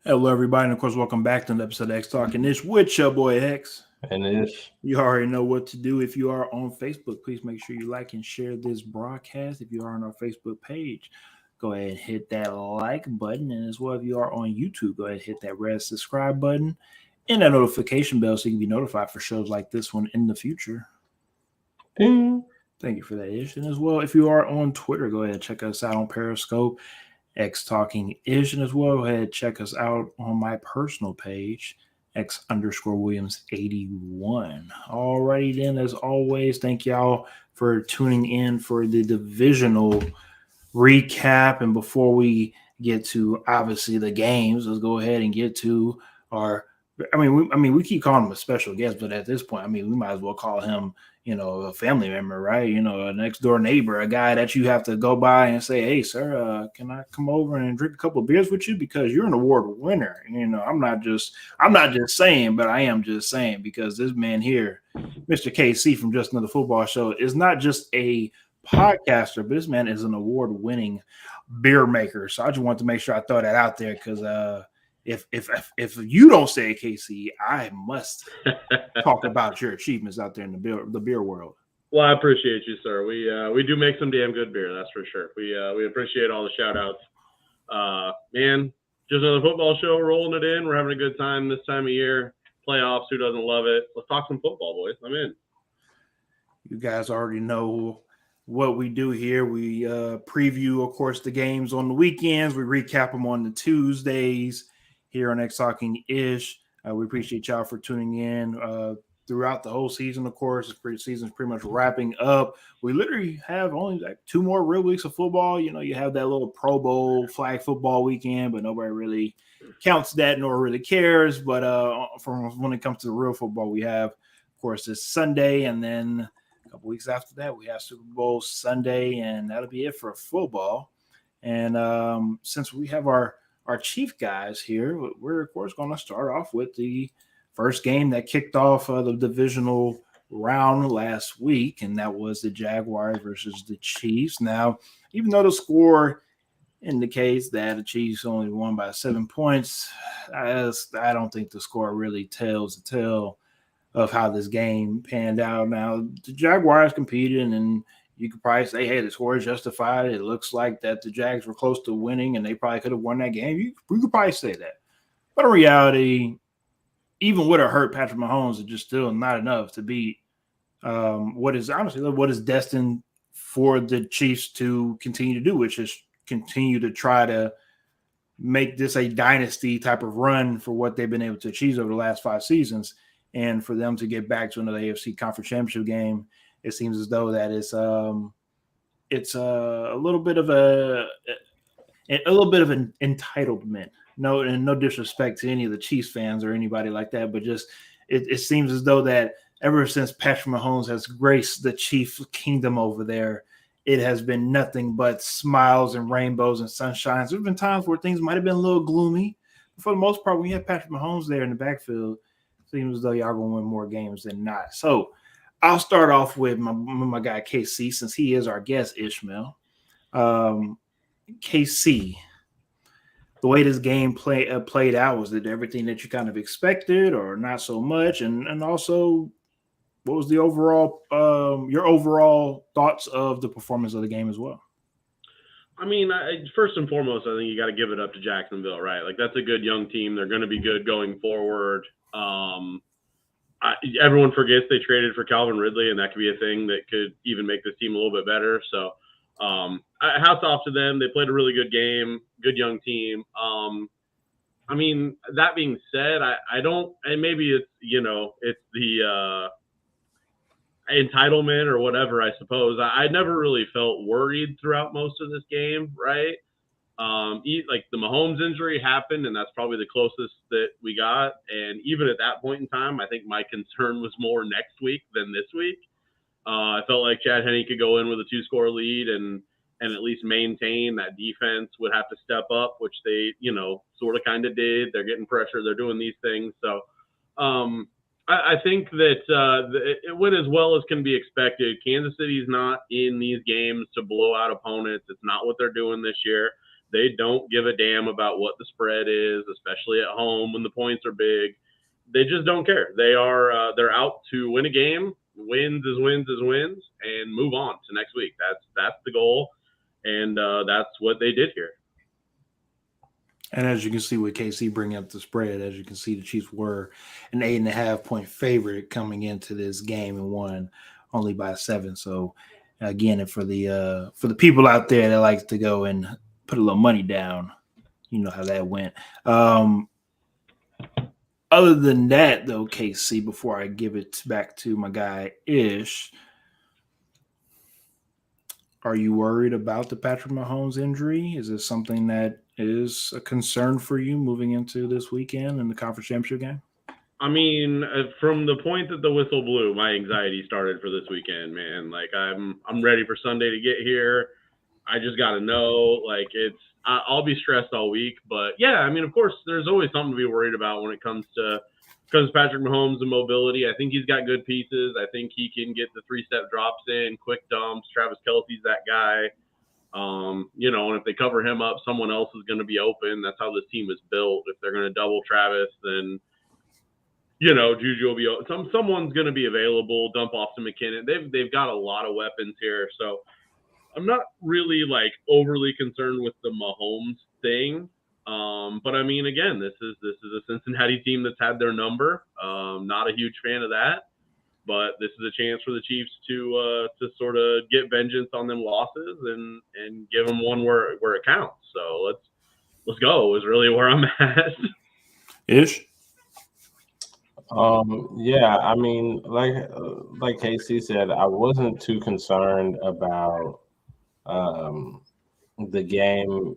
Hello, everybody, and of course, welcome back to an episode of XtalknIsh with your boy X. And Ish. You already know what to do. If you are on Facebook, please make sure you like and share this broadcast. If you are on our Facebook page, go ahead and hit that like button. And as well, if you are on YouTube, go ahead and hit that red subscribe button and that notification bell so you can be notified for shows like this one in the future. Ding. Thank you for that, Ish. And as well, if you are on Twitter, go ahead and check us out on Periscope, XtalknIsh. And as well, go ahead and check us out on my personal page, X_Williams81. Alrighty then, as always, thank y'all for tuning in for the divisional recap. And before we get to obviously the games, let's go ahead and get to our. We keep calling him a special guest, but at this point, we might as well call him, a family member, right? A next door neighbor, a guy that you have to go by and say, "Hey, sir, can I come over and drink a couple of beers with you because you're an award winner?" I'm not just saying, but I am just saying because this man here, Mr. KC from Just Another Football Show, is not just a podcaster, but this man is an award winning beer maker. So I just want to make sure I throw that out there because if you don't say it, KC, I must talk about your achievements out there in the beer world. Well, I appreciate you, sir. We do make some damn good beer, that's for sure. We appreciate all the shout outs. Man, just another football show, rolling it in. We're having a good time this time of year. Playoffs, who doesn't love it? Let's talk some football, boys. I'm in. You guys already know what we do here. We preview, of course, the games on the weekends. We recap them on the Tuesdays here on XtalknIsh. We appreciate y'all for tuning in throughout the whole season. Of course, the season's pretty much wrapping up. We literally have only like 2 more real weeks of football. You have that little Pro Bowl flag football weekend, but nobody really counts that nor really cares. But from when it comes to the real football, we have, of course, this Sunday, and then a couple weeks after that, we have Super Bowl Sunday, and that'll be it for football. And since we have our chief guys here, we're of course going to start off with the first game that kicked off the divisional round last week, and that was the Jaguars versus the Chiefs. Now, even though the score indicates that the Chiefs only won by 7 points, I don't think the score really tells the tale of how this game panned out. Now, the Jaguars competed, and you could probably say, hey, the score is justified. It looks like that the Jags were close to winning, and they probably could have won that game. We could probably say that. But in reality, even with a hurt Patrick Mahomes, it's just still not enough to beat what is destined for the Chiefs to continue to do, which is continue to try to make this a dynasty type of run for what they've been able to achieve over the last 5 seasons. And for them to get back to another AFC Conference Championship game, it seems as though that it's a little bit of an entitlement. No disrespect to any of the Chiefs fans or anybody like that, but just it seems as though that ever since Patrick Mahomes has graced the Chief kingdom over there, it has been nothing but smiles and rainbows and sunshines. There have been times where things might have been a little gloomy, but for the most part, when you have Patrick Mahomes there in the backfield, it seems as though y'all gonna win more games than not. So I'll start off with my guy KC, since he is our guest, Ishmael. KC, the way this game played out, was it everything that you kind of expected, or not so much? And also, what was the overall your overall thoughts of the performance of the game as well? First and foremost, I think you got to give it up to Jacksonville, right? Like, that's a good young team. They're going to be good going forward. Everyone forgets they traded for Calvin Ridley, and that could be a thing that could even make this team a little bit better. So hats off to them. They played a really good game, good young team. That being said, I don't – and maybe it's, it's the entitlement or whatever, I suppose. I never really felt worried throughout most of this game, right? Like, the Mahomes injury happened, and that's probably the closest that we got. And even at that point in time, I think my concern was more next week than this week. I felt like Chad Henne could go in with a 2-score lead and at least maintain. That defense would have to step up, which they, sort of kind of did. They're getting pressure. They're doing these things. So I think that it went as well as can be expected. Kansas City's not in these games to blow out opponents. It's not what they're doing this year. They don't give a damn about what the spread is, especially at home when the points are big. They just don't care. They're out to win a game. Wins is wins is wins, and move on to next week. That's the goal, and that's what they did here. And as you can see with KC bringing up the spread, as you can see, the Chiefs were an 8.5-point favorite coming into this game and won only by 7. So again, and for the people out there that like to go and put a little money down, you know how that went. Other than that, though, KC, before I give it back to my guy Ish, are you worried about the Patrick Mahomes injury? Is this something that is a concern for you moving into this weekend in the conference championship game? I mean, from the point that the whistle blew, my anxiety started for this weekend, man. Like I'm ready for Sunday to get here. I just got to know, like I'll be stressed all week, but yeah, I mean, of course, there's always something to be worried about when it comes to Patrick Mahomes and mobility. I think he's got good pieces. I think he can get the 3-step drops in, quick dumps. Travis Kelce's that guy. And if they cover him up, someone else is going to be open. That's how this team is built. If they're going to double Travis, then Juju will be someone's going to be available. Dump off to McKinnon. They've got a lot of weapons here, so I'm not really like overly concerned with the Mahomes thing. But I mean, again, this is a Cincinnati team that's had their number. Not a huge fan of that, but this is a chance for the Chiefs to sort of get vengeance on them losses and give them one where it counts. So let's go is really where I'm at. Ish? Yeah, I mean, like Casey said, I wasn't too concerned about the game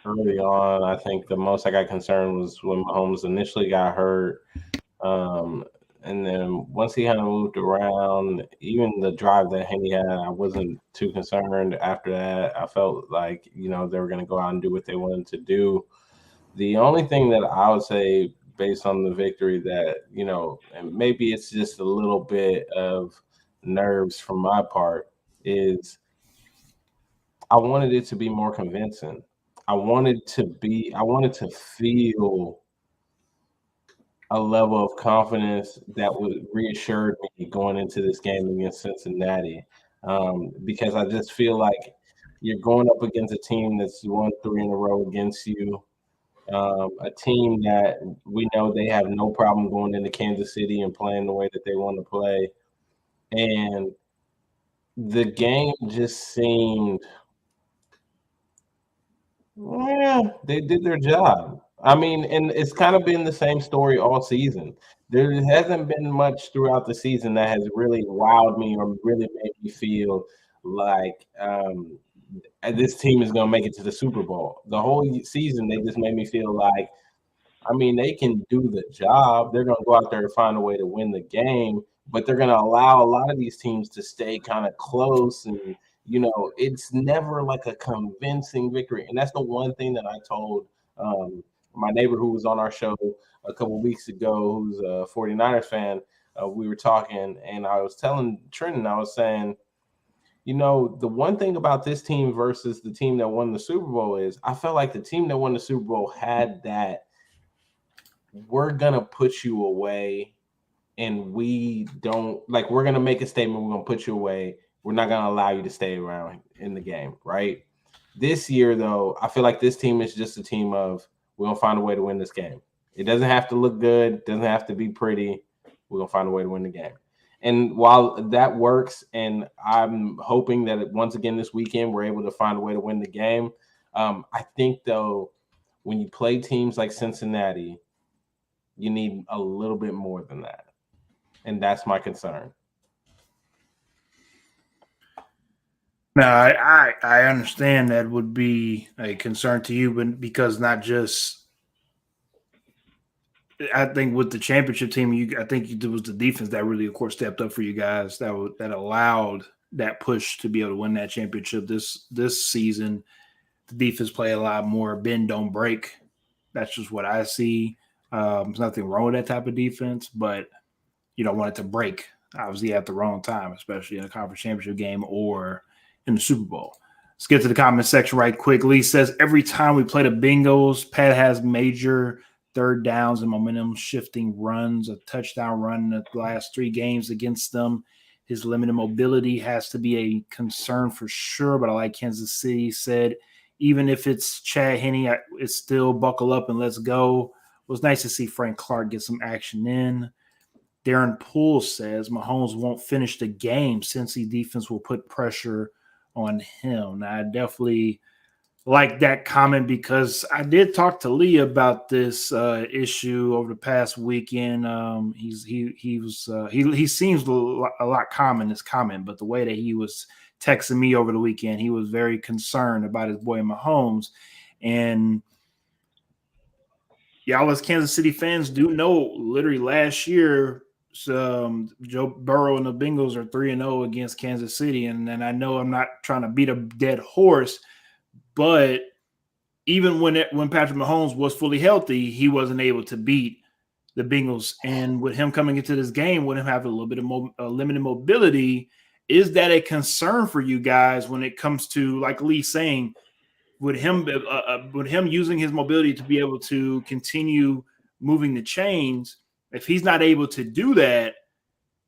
early on. I think the most I got concerned was when Mahomes initially got hurt. And then once he kind of moved around, even the drive that he had, I wasn't too concerned. After that, I felt like, they were going to go out and do what they wanted to do. The only thing that I would say based on the victory that, and maybe it's just a little bit of nerves from my part, is I wanted it to be more convincing. I wanted to feel a level of confidence that would reassure me going into this game against Cincinnati, because I just feel like you're going up against a team that's won 3 in a row against you, a team that we know they have no problem going into Kansas City and playing the way that they want to play, and the game just seemed, they did their job. I mean, and it's kind of been the same story all season. There hasn't been much throughout the season that has really wowed me or really made me feel like this team is going to make it to the Super Bowl. The whole season, they just made me feel like, I mean, they can do the job. They're going to go out there and find a way to win the game, but they're going to allow a lot of these teams to stay kind of close, and it's never like a convincing victory. And that's the one thing that I told my neighbor who was on our show a couple of weeks ago, who's a 49ers fan. We were talking, and I was telling Trenton, I was saying, the one thing about this team versus the team that won the Super Bowl is I felt like the team that won the Super Bowl had that, we're going to put you away, and we don't, like, we're going to make a statement, we're going to put you away. We're not going to allow you to stay around in the game, right? This year, though, I feel like this team is just a team of, we're going to find a way to win this game. It doesn't have to look good. Doesn't have to be pretty. We're going to find a way to win the game. And while that works, and I'm hoping that once again this weekend we're able to find a way to win the game, I think, though, when you play teams like Cincinnati, you need a little bit more than that. And that's my concern. Now, I understand that would be a concern to you, but because not just, I think with the championship team, I think it was the defense that really, of course, stepped up for you guys that allowed that push to be able to win that championship this season. The defense play a lot more bend, don't break. That's just what I see. There's nothing wrong with that type of defense, but you don't want it to break, obviously, at the wrong time, especially in a conference championship game or in the Super Bowl. Let's get to the comment section right quick. Lee says, every time we play the Bengals, Pat has major third downs and momentum shifting runs, a touchdown run in the last 3 games against them. His limited mobility has to be a concern for sure, but I like Kansas City said, even if it's Chad Henne, it's still buckle up and let's go. It was nice to see Frank Clark get some action in. Darren Poole says Mahomes won't finish the game since the defense will put pressure on him. Now, I definitely like that comment because I did talk to Lee about this issue over the past weekend. He seems a lot calm in this comment, but the way that he was texting me over the weekend, he was very concerned about his boy Mahomes. And y'all as Kansas City fans do know, literally last year, Joe Burrow and the Bengals are 3-0 against Kansas City. And I know I'm not trying to beat a dead horse, but even when Patrick Mahomes was fully healthy, he wasn't able to beat the Bengals. And with him coming into this game, with him having a little bit of limited mobility, is that a concern for you guys when it comes to, like Lee saying, with him using his mobility to be able to continue moving the chains? If he's not able to do that,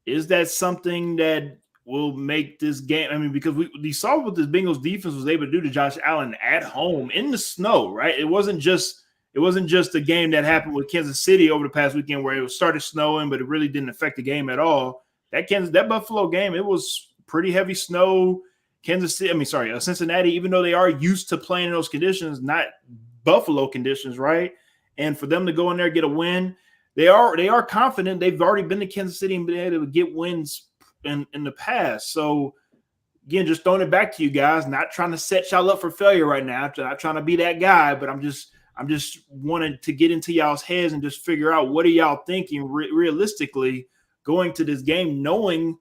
is that something that will make this game? I mean, because we saw what this Bengals defense was able to do to Josh Allen at home in the snow, right? It wasn't just a game that happened with Kansas City over the past weekend where it started snowing, but it really didn't affect the game at all. That Buffalo game, it was pretty heavy snow. Cincinnati, even though they are used to playing in those conditions, not Buffalo conditions, right? And for them to go in there and get a win, they are confident. They've already been to Kansas City and been able to get wins in the past. So again, just throwing it back to you guys, not trying to set y'all up for failure right now. I'm not trying to be that guy, but I'm just wanting to get into y'all's heads and just figure out what are y'all thinking realistically going to this game, knowing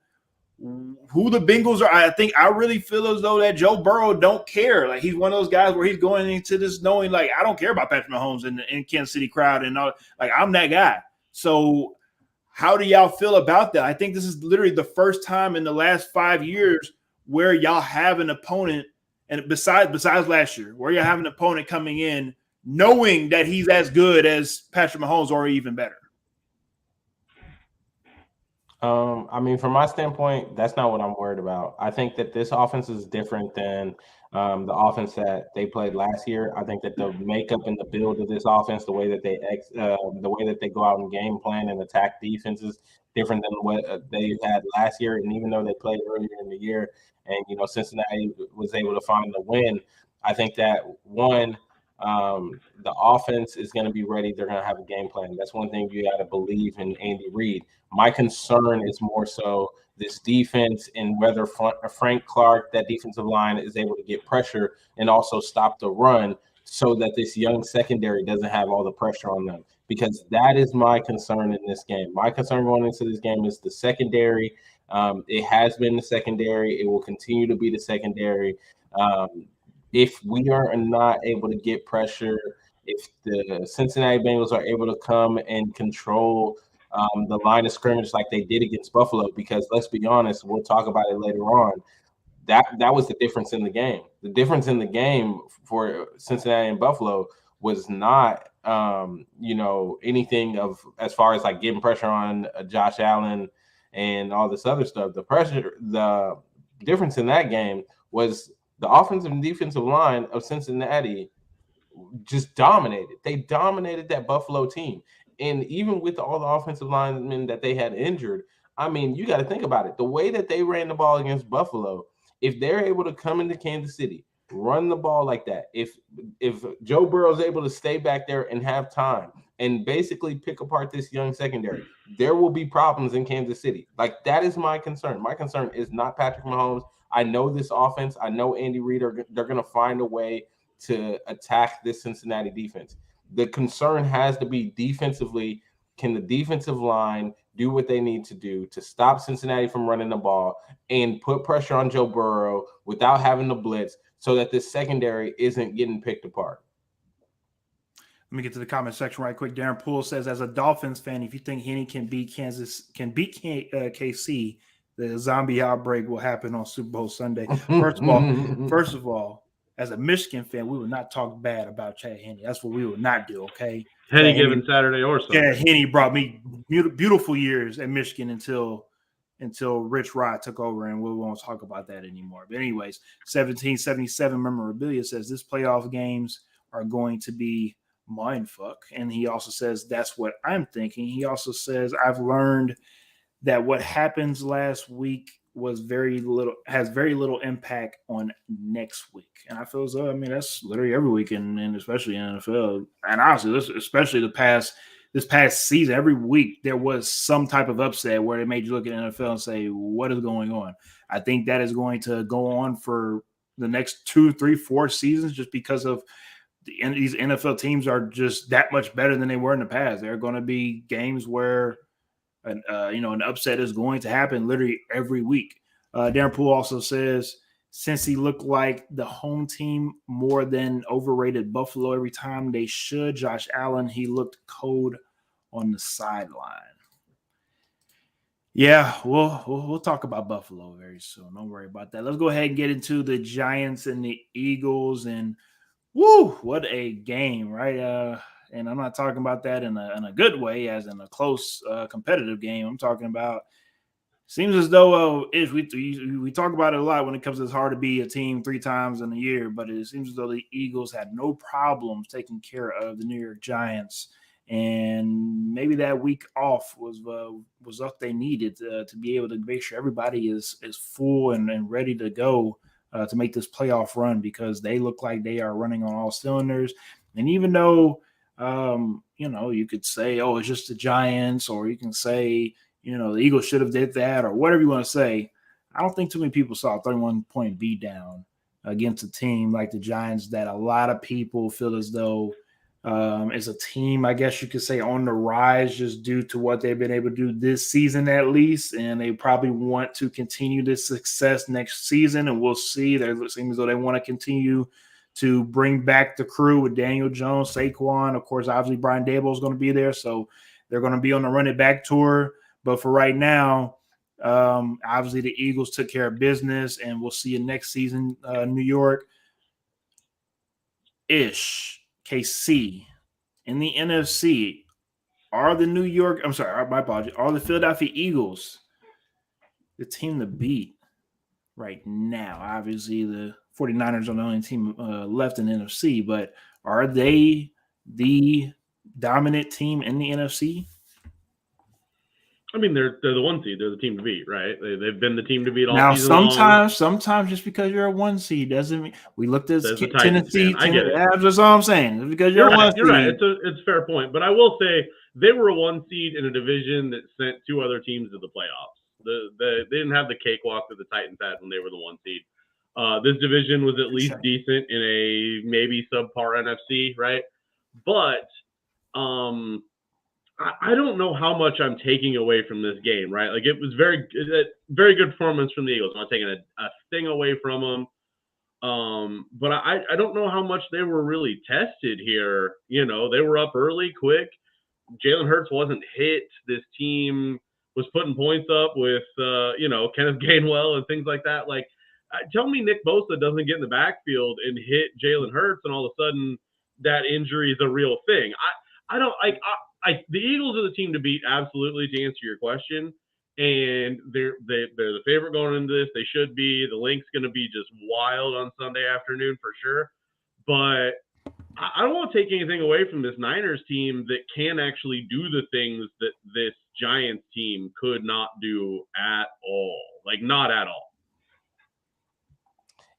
who the Bengals are. I really feel as though that Joe Burrow don't care. Like, he's one of those guys where he's going into this knowing, like, I don't care about Patrick Mahomes in Kansas City crowd and all. Like, I'm that guy. So how do y'all feel about that? I think this is literally the first time in the last 5 years where y'all have an opponent, and besides last year, where y'all have an opponent coming in knowing that he's as good as Patrick Mahomes or even better. I mean, from my standpoint, that's not what I'm worried about. I think that this offense is different than the offense that they played last year. I think that the makeup and the build of this offense, the way that they go out and game plan and attack defenses, different than what they had last year. And even though they played earlier in the year, and Cincinnati was able to find the win, I think that the offense is going to be ready. They're going to have a game plan. That's one thing you got to believe in Andy Reid. My concern is more so this defense and whether Frank Clark, that defensive line, is able to get pressure and also stop the run so that this young secondary doesn't have all the pressure on them, because that is my concern in this game. My concern going into this game is the secondary. It has been the secondary. It will continue to be the secondary. If we are not able to get pressure, if the Cincinnati Bengals are able to come and control the line of scrimmage like they did against Buffalo, because let's be honest, we'll talk about it later on, that was the difference in the game. The difference in the game for Cincinnati and Buffalo was not, anything of as far as like getting pressure on Josh Allen and all this other stuff. The difference in that game was the offensive and defensive line of Cincinnati just dominated. They dominated that Buffalo team. And even with all the offensive linemen that they had injured, I mean, you got to think about it. The way that they ran the ball against Buffalo, if they're able to come into Kansas City, run the ball like that, if Joe Burrow is able to stay back there and have time and basically pick apart this young secondary, there will be problems in Kansas City. Like, that is my concern. My concern is not Patrick Mahomes. I know this offense. I know Andy Reid they're going to find a way to attack this Cincinnati defense. The concern has to be defensively. Can the defensive line do what they need to do to stop Cincinnati from running the ball and put pressure on Joe Burrow without having to blitz so that this secondary isn't getting picked apart? Let me get to the comment section right quick. Darren Poole says, as a Dolphins fan, if you think Henne can beat KC, the zombie outbreak will happen on Super Bowl Sunday. First of all, as a Michigan fan, we would not talk bad about Chad Henne. That's what we would not do, okay? Any Chad given Henne, Saturday or Sunday. Chad Henne brought me beautiful years at Michigan until Rich Rod took over, and we won't talk about that anymore. But anyways, 1777 memorabilia says this playoff games are going to be mindfuck. And he also says that's what I'm thinking. He also says I've learned that what happens last week has very little impact on next week. And I feel as though, I mean, that's literally every week, and especially in NFL. And honestly, especially this past season, every week there was some type of upset where it made you look at NFL and say, what is going on? I think that is going to go on for the next 2, 3, 4 seasons, just because of these NFL teams are just that much better than they were in the past. There are going to be games where an upset is going to happen literally every week. Darren Poole also says, since he looked like the home team more than overrated Buffalo every time they should, Josh Allen, he looked cold on the sideline. Yeah, we'll talk about Buffalo very soon. Don't worry about that. Let's go ahead and get into the Giants and the Eagles. And woo, what a game, right? And I'm not talking about that in a good way, as in a close, competitive game. I'm talking about, seems as though we talk about it a lot when it comes to it's hard to be a team 3 times in a year, but it seems as though the Eagles had no problems taking care of the New York Giants, and maybe that week off was what they needed to be able to make sure everybody is full and ready to go to make this playoff run, because they look like they are running on all cylinders. And even though you could say, oh, it's just the Giants, or you can say, the Eagles should have did that, or whatever you want to say, I don't think too many people saw a 31-point beat down against a team like the Giants that a lot of people feel as though is a team, I guess you could say, on the rise, just due to what they've been able to do this season at least, and they probably want to continue this success next season, and we'll see. It seems as though they want to continue to bring back the crew with Daniel Jones, Saquon. Of course, obviously Brian Daboll is going to be there, so they're going to be on the run it back tour. But for right now, obviously the Eagles took care of business, and we'll see you next season, New York. KC in the NFC are the the Philadelphia Eagles the team to beat right now? Obviously, the 49ers are the only team left in the NFC, but are they the dominant team in the NFC? I mean, they're the 1 seed. They're the team to beat, right? They've been the team to beat all now, season long. Sometimes just because you're a 1 seed doesn't mean we looked at Tennessee. I get it. That's all I'm saying. It's because you're right. 1 You're right. seed. It's a fair point, but I will say they were a 1 seed in a division that sent 2 other teams to the playoffs. They didn't have the cakewalk that the Titans had when they were the 1 seed. This division was at least decent in a maybe subpar NFC, right? But I don't know how much I'm taking away from this game, right? Like, it was very good performance from the Eagles. I'm not taking a thing away from them. But I don't know how much they were really tested here. They were up early, quick. Jalen Hurts wasn't hit. This team was putting points up with, Kenneth Gainwell and things like that. Like, tell me Nick Bosa doesn't get in the backfield and hit Jalen Hurts, and all of a sudden that injury is a real thing. The Eagles are the team to beat, absolutely, to answer your question. And they're the favorite going into this. They should be. The link's going to be just wild on Sunday afternoon for sure. But I don't want to take anything away from this Niners team that can actually do the things that this Giants team could not do at all. Like, not at all.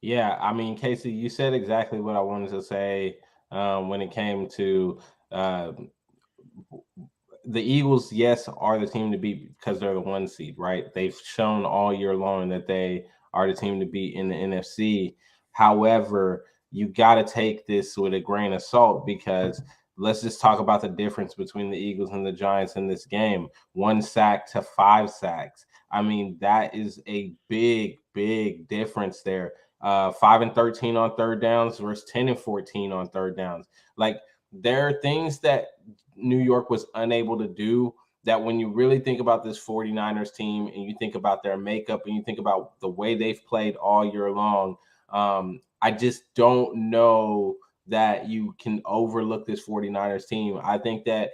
Yeah, I mean, Casey, you said exactly what I wanted to say when it came to the Eagles. Yes, are the team to beat because they're the 1 seed, right? They've shown all year long that they are the team to beat in the NFC. However, you got to take this with a grain of salt, because let's just talk about the difference between the Eagles and the Giants in this game. 1 sack to 5 sacks. I mean, that is a big, big difference there. 5-13 on third downs versus 10-14 on third downs. Like, there are things that New York was unable to do, that when you really think about this 49ers team and you think about their makeup and you think about the way they've played all year long, I just don't know that you can overlook this 49ers team. I think that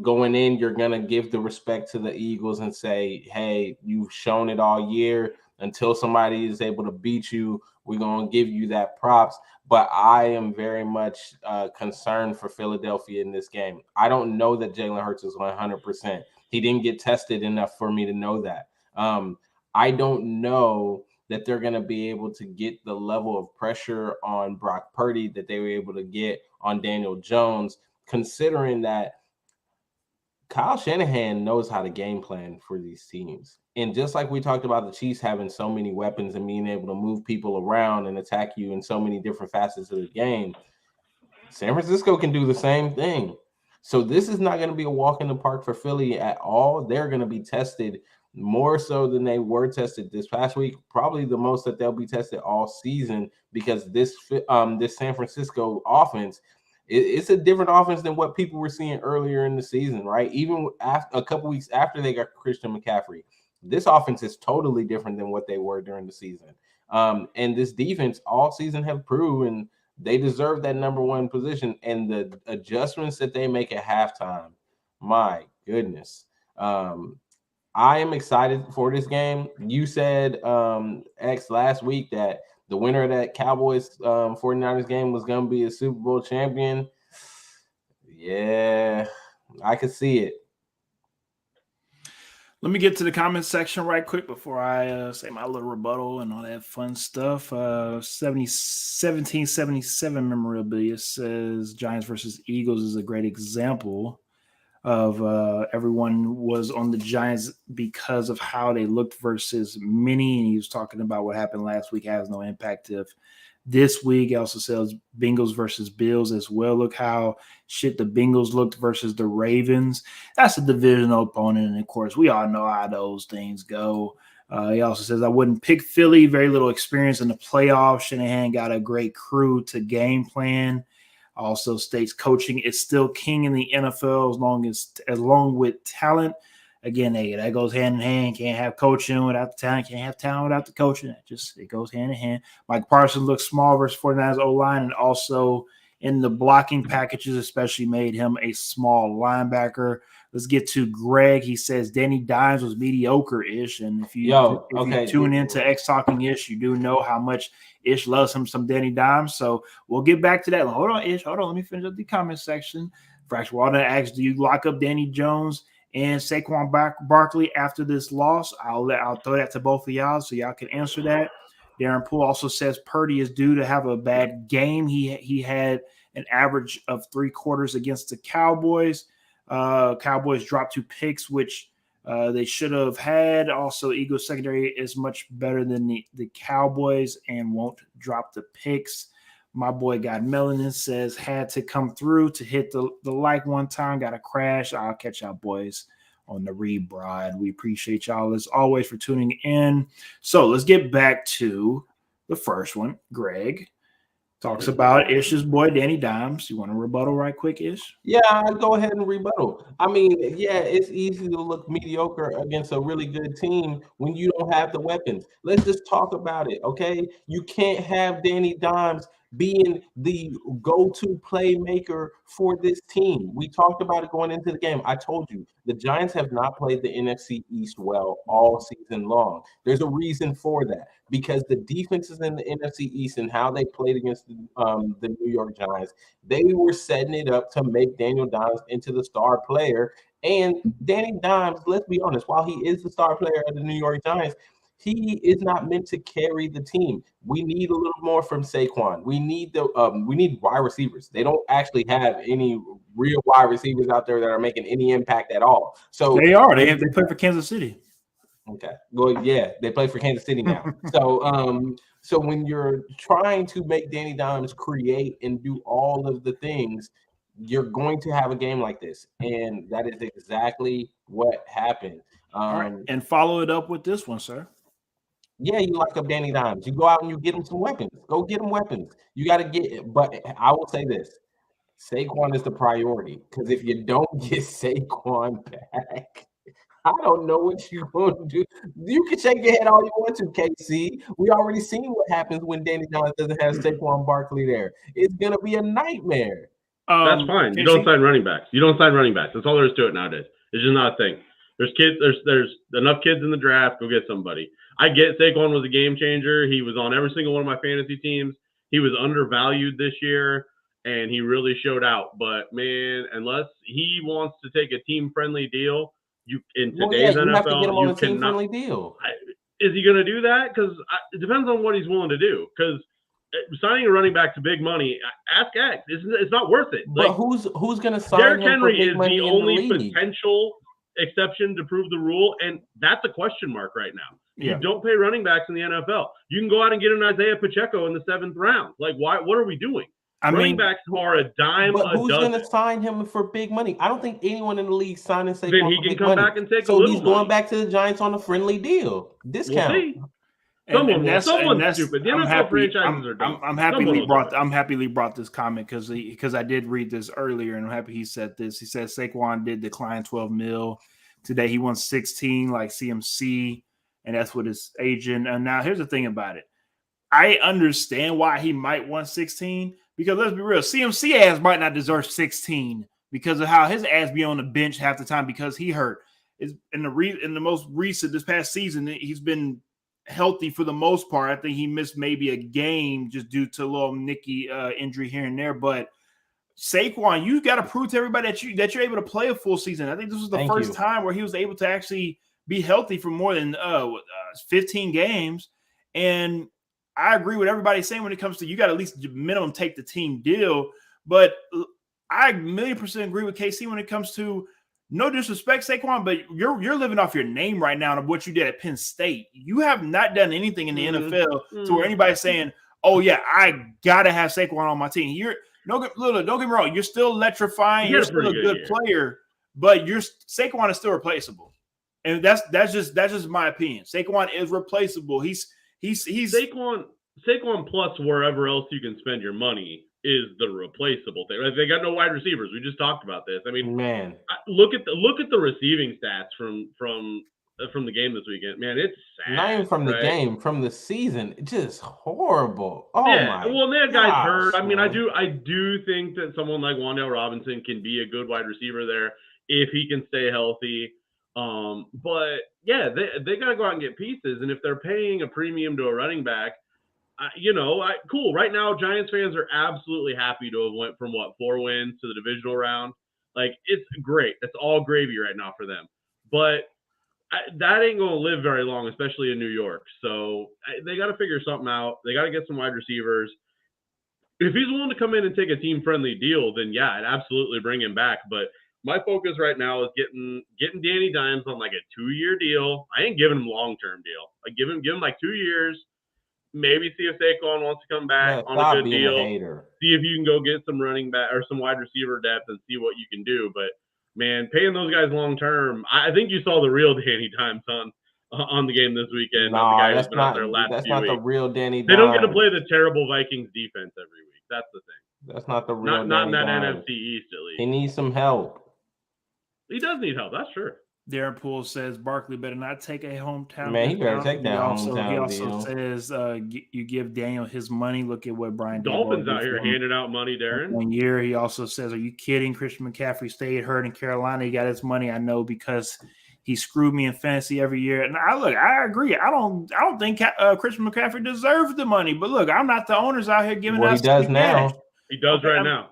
going in, you're going to give the respect to the Eagles and say, hey, you've shown it all year. Until somebody is able to beat you, we're going to give you that props. But I am very much concerned for Philadelphia in this game. I don't know that Jalen Hurts is 100%. He didn't get tested enough for me to know that. I don't know that they're going to be able to get the level of pressure on Brock Purdy that they were able to get on Daniel Jones, considering that Kyle Shanahan knows how to game plan for these teams. And just like we talked about the Chiefs having so many weapons and being able to move people around and attack you in so many different facets of the game, San Francisco can do the same thing. So this is not going to be a walk in the park for Philly at all. They're going to be tested more so than they were tested this past week, probably the most that they'll be tested all season, because this San Francisco offense, it's a different offense than what people were seeing earlier in the season, right? Even after a couple weeks after they got Christian McCaffrey, this offense is totally different than what they were during the season. And this defense all season have proven they deserve that number one position, and the adjustments that they make at halftime, my goodness. I am excited for this game. You said, X, last week that the winner of that Cowboys 49ers game was going to be a Super Bowl champion. Yeah, I could see it. Let me get to the comment section right quick before I say my little rebuttal and all that fun stuff. 1777 memorabilia says Giants versus Eagles is a great example of everyone was on the Giants because of how they looked versus many. And he was talking about what happened last week has no impact if this week. He also says Bengals versus Bills as well. Look how shit the Bengals looked versus the Ravens. That's a divisional opponent. And, of course, we all know how those things go. He also says, I wouldn't pick Philly. Very little experience in the playoffs. Shanahan got a great crew to game plan. Also states coaching is still king in the NFL along with talent. Again, that goes hand in hand. Can't have coaching without the talent. Can't have talent without the coaching. It goes hand in hand. Mike Parsons looks small versus 49ers O-line, and also in the blocking packages, especially made him a small linebacker. Let's get to Greg. He says Danny Dimes was mediocre-ish, and if you tune into XtalknIsh, you do know how much Ish loves him some Danny Dimes. So we'll get back to that. Hold on, Ish. Hold on. Let me finish up the comment section. Fraction Walden asks, do you lock up Danny Jones and Saquon Barkley after this loss? I'll throw that to both of y'all so y'all can answer that. Darren Poole also says Purdy is due to have a bad game. He had an average of 3 quarters against the Cowboys. Cowboys dropped 2 picks, which they should have had. Also, Eagles secondary is much better than the Cowboys and won't drop the picks. My boy got melanin says had to come through to hit the like one time. Got a crash. I'll catch y'all boys on the rebride. We appreciate y'all as always for tuning in. So let's get back to the first one. Greg talks about Ish's boy Danny Dimes. You want to rebuttal right quick, Ish? Yeah, I'll go ahead and rebuttal. I mean, yeah, it's easy to look mediocre against a really good team when you don't have the weapons. Let's just talk about it, okay? You can't have Danny Dimes being the go-to playmaker for this team. We talked about it going into the game. I told you, the Giants have not played the NFC East well all season long. There's a reason for that, because the defenses in the NFC East and how they played against the New York Giants, they were setting it up to make Daniel Dimes into the star player. And Danny Dimes, let's be honest, while he is the star player of the New York Giants, he is not meant to carry the team. We need a little more from Saquon. We need wide receivers. They don't actually have any real wide receivers out there that are making any impact at all. So they are. They play for Kansas City. Okay. Well, yeah, they play for Kansas City now. So when you're trying to make Danny Dimes create and do all of the things, you're going to have a game like this, and that is exactly what happened. All right, and follow it up with this one, sir. Yeah, you lock up Danny Dimes. You go out and you get him some weapons. Go get him weapons. You got to get it. But I will say this. Saquon is the priority, because if you don't get Saquon back, I don't know what you're going to do. You can shake your head all you want to, KC. We already seen what happens when Danny Jones doesn't have Saquon Barkley there. It's going to be a nightmare. That's fine. You don't sign running backs. You don't sign running backs. That's all there is to it nowadays. It's just not a thing. There's kids. There's enough kids in the draft. Go get somebody. I get Saquon was a game changer. He was on every single one of my fantasy teams. He was undervalued this year, and he really showed out. But man, unless he wants to take a team-friendly deal, in today's NFL, you have to get him on a team-friendly deal. Is he going to do that? Because it depends on what he's willing to do. Because signing a running back to big money, ask X. It's not worth it. But who's going to sign Derrick him Henry for big is money the in only the league? potential exception to prove the rule, and that's a question mark right now. Yeah. You don't pay running backs in the NFL. You can go out and get an Isaiah Pacheco in the 7th round. Like, why? What are we doing? Running backs are a dime but a who's dozen. going to sign him for big money? I don't think anyone in the league signing Saquon Then he for can big come money. back and take so a little he's going money. back to the Giants on a friendly deal. Discount. We'll see. Someone's stupid. The NFL franchises are dumb. I'm happy Lee brought this comment because I did read this earlier, and I'm happy he said this. He said Saquon did decline $12 million today. He won 16 like CMC, and that's what his agent. And now here's the thing about it. I understand why he might want 16 because let's be real, CMC ass might not deserve 16 because of how his ass be on the bench half the time because he hurt. In the most recent this past season, he's been healthy for the most part. I think he missed maybe a game just due to a little nicky injury here and there. But Saquon, you got to prove to everybody that you're able to play a full season. I think this was the first time where he was able to actually be healthy for more than 15 games. And I agree with everybody saying when it comes to you got to at least minimum take the team deal. But I 1,000,000% agree with KC when it comes to no disrespect, Saquon, but you're living off your name right now of what you did at Penn State. You have not done anything in the NFL to where anybody's saying, "Oh yeah, I gotta have Saquon on my team." Don't get me wrong. You're still electrifying. You're still a good player, but Saquon is still replaceable, and that's just my opinion. Saquon is replaceable. He's Saquon plus wherever else you can spend your money is the replaceable thing. They got no wide receivers. We just talked about this. I mean, man, look at the receiving stats from the game this weekend. Man, it's sad. Not even from the game, from the season. It's just horrible. Oh my! Well, that guy's hurt. I mean, I do think that someone like Wan'Dale Robinson can be a good wide receiver there if he can stay healthy. But yeah, they got to go out and get pieces. And if they're paying a premium to a running back, cool. Right now, Giants fans are absolutely happy to have went from 4 wins to the divisional round. Like, it's great. It's all gravy right now for them. But that ain't going to live very long, especially in New York. So they got to figure something out. They got to get some wide receivers. If he's willing to come in and take a team-friendly deal, then yeah, I'd absolutely bring him back. But my focus right now is getting Danny Dimes on like a 2-year deal. I ain't giving him a long-term deal. Like give him like 2 years. Maybe see if Saquon wants to come back on a good deal. See if you can go get some running back or some wide receiver depth and see what you can do. But man, paying those guys long term, I think you saw the real Danny Dimes on the game this weekend. No, that's not the real Danny Dimes. They don't get to play the terrible Vikings defense every week. That's the thing. That's not the real. Not in that Dimes. NFC East at least. He needs some help. He does need help. That's true. Darren Poole says Barkley better not take a hometown. Man, he better take that hometown He also deal. says you give Daniel his money. Look at what Brian Dolphins out here handing out money, Darren. 1 year. He also says, "Are you kidding? Christian McCaffrey stayed hurt in Carolina. He got his money. I know because he screwed me in fantasy every year." And I agree. I don't think Christian McCaffrey deserves the money. But look, I'm not the owners out here giving us. He does now. Cash. He does right now.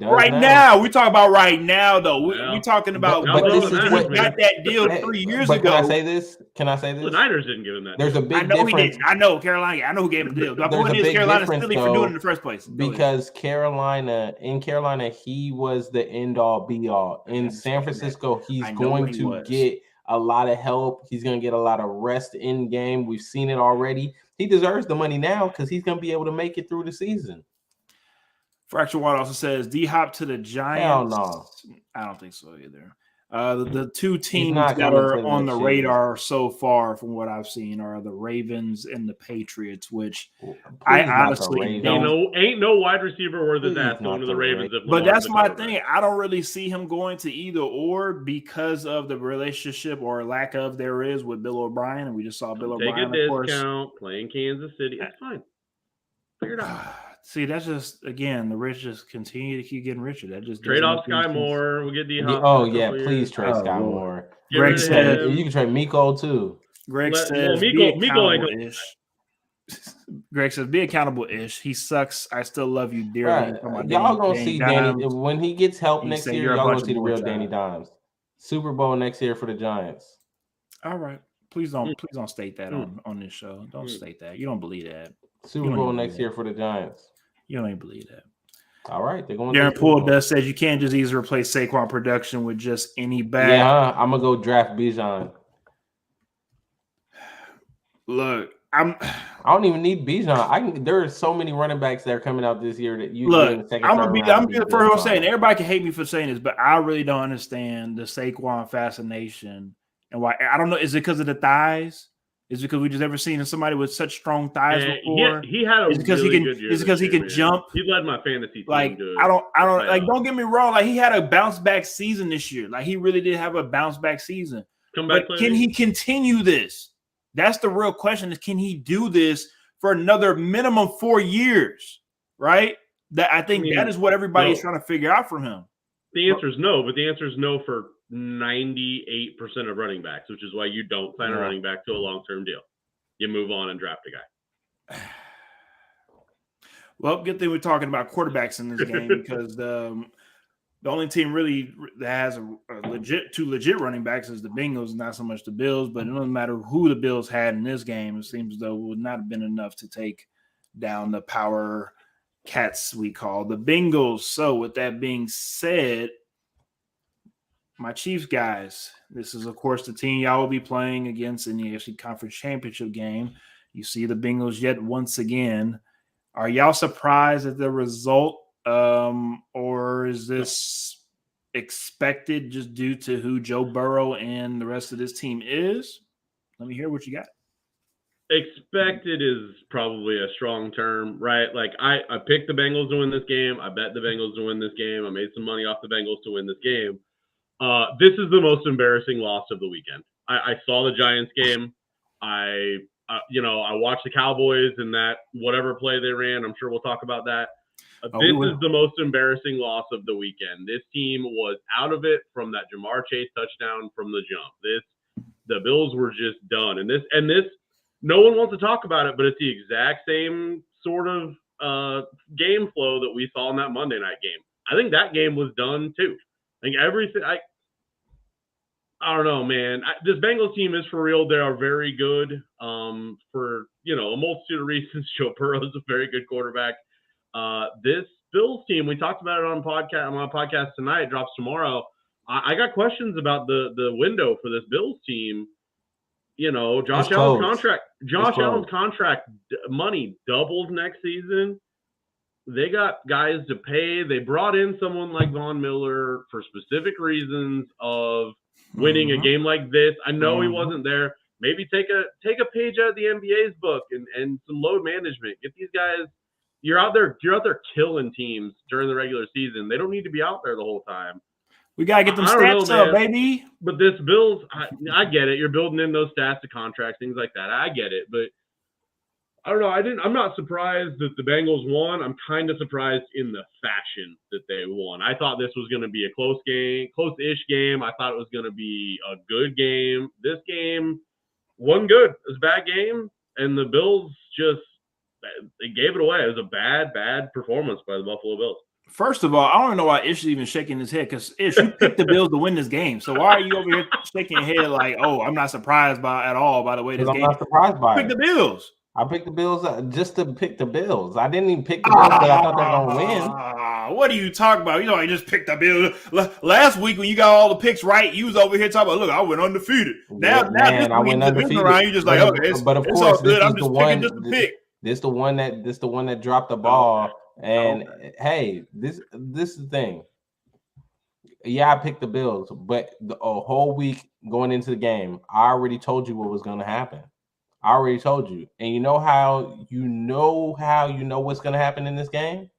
Right now, we talk about right now though. We're talking about. But this is what got that deal 3 years ago. Can I say this? The Niners didn't give him that. There's a big difference. He did. I know Carolina. I know who gave him the deal. The point is Carolina's silly for doing it in the first place. Because in Carolina, he was the end all be all. In San Francisco, he's going to get a lot of help. He's going to get a lot of rest in game. We've seen it already. He deserves the money now because he's going to be able to make it through the season. Fracture One also says D-Hop to the Giants. Hell no. I don't think so either. The two teams not that coming to are the on the series. radar so far, from what I've seen, are the Ravens and the Patriots, which Please I not the honestly Ravens. don't. Ain't no wide receiver worth his Please ass not going to the the Ravens if But Lamar's that's the my quarterback. thing. I don't really see him going to either or because of the relationship or lack of there is with Bill O'Brien, and we just saw Bill Take O'Brien, a of course. discount, playing Kansas City. It's fine. Figure it out. See, that's just again the rich just continue to keep getting richer. That just Trade doesn't off make any Sky sense. Moore. We'll get D-Hop. Oh yeah, please trade Oh, Sky Lord. Moore. Get Greg rid of said him. You can trade Miko too. Greg Well, says be Miko ain't accountable-ish. Greg says be accountable-ish. He sucks. I still love you dearly. Right. Y'all gonna see Danny when he gets help next year. Y'all gonna see the real Danny Dimes. Super Bowl next year for the Giants. All right. Please don't state that on this show. Don't state that. You don't believe that. Super Bowl next year for the Giants. You don't even believe that. All right, they're going. Darren Poole does says you can't just easily replace Saquon production with just any back. Yeah, I'm gonna go draft Bijan. Look, I don't even need Bijan. There are so many running backs that are coming out this year that you look. I'm gonna be the first one saying. Everybody can hate me for saying this, but I really don't understand the Saquon fascination and why. I don't know. Is it because of the thighs? Is it because we just never seen somebody with such strong thighs before? He had a is because really he can. Good year Is because he can man. jump. He led my fantasy team. Like good. I don't like. Don't get me wrong. Like he had a bounce back season this year. Like he really did have a bounce back season. But can he continue this? That's the real question: is can he do this for another minimum 4 years? Right? That I think that is what everybody is trying to figure out from him. The answer is no, but the answer is no for 98% of running backs, which is why you don't sign a running back to a long-term deal. You move on and draft a guy. Well, good thing we're talking about quarterbacks in this game because the only team really that has two legit running backs is the Bengals, not so much the Bills. But it doesn't matter who the Bills had in this game. It seems as though it would not have been enough to take down the power cats we call the Bengals. So with that being said, my Chiefs guys, this is, of course, the team y'all will be playing against in the AFC Conference Championship game. You see the Bengals yet once again. Are y'all surprised at the result, or is this expected just due to who Joe Burrow and the rest of this team is? Let me hear what you got. Expected is probably a strong term, right? Like I picked the Bengals to win this game. I bet the Bengals to win this game. I made some money off the Bengals to win this game. This is the most embarrassing loss of the weekend. I saw the Giants game. I watched the Cowboys and that whatever play they ran. I'm sure we'll talk about that. This is the most embarrassing loss of the weekend. This team was out of it from that Jamar Chase touchdown from the jump. The Bills were just done. And this, no one wants to talk about it, but it's the exact same sort of game flow that we saw in that Monday night game. I think that game was done too. I think everything. I don't know, man. This Bengals team is for real. They are very good for a multitude of reasons. Joe Burrow is a very good quarterback. This Bills team, we talked about it on my podcast tonight. It drops tomorrow. I got questions about the window for this Bills team. Josh Allen's contract money doubled next season. They got guys to pay. They brought in someone like Von Miller for specific reasons of winning a game like this. I know he wasn't there. Maybe take a page out of the NBA's book and some load management. Get these guys. You're out there killing teams during the regular season. They don't need to be out there the whole time. We gotta get them stats up, baby. But this Bills, I get it. You're building in those stats to contracts, things like that. I get it, but I don't know. I'm not surprised that the Bengals won. I'm kind of surprised in the fashion that they won. I thought this was going to be a close-ish game. I thought it was going to be a good game. This game wasn't good. It was a bad game, and the Bills they gave it away. It was a bad performance by the Buffalo Bills. First of all, I don't know why Ish is even shaking his head because Ish, you picked the Bills to win this game. So why are you over here shaking your head like, oh, I'm not surprised at all by the way this game? I'm not surprised by it. Pick the Bills. I picked the Bills just to pick the Bills. I didn't even pick the Bills because I thought they were going to win. What are you talking about? I just picked the Bills. Last week when you got all the picks right, you was over here talking about, look, I went undefeated. Now I went undefeated. Around, you just like, okay, but of it's course, all good. I'm just picking just to pick. This the one that dropped the ball. And hey, this is the thing. Yeah, I picked the Bills, but a whole week going into the game, I already told you what was going to happen. I already told you. And you know what's going to happen in this game?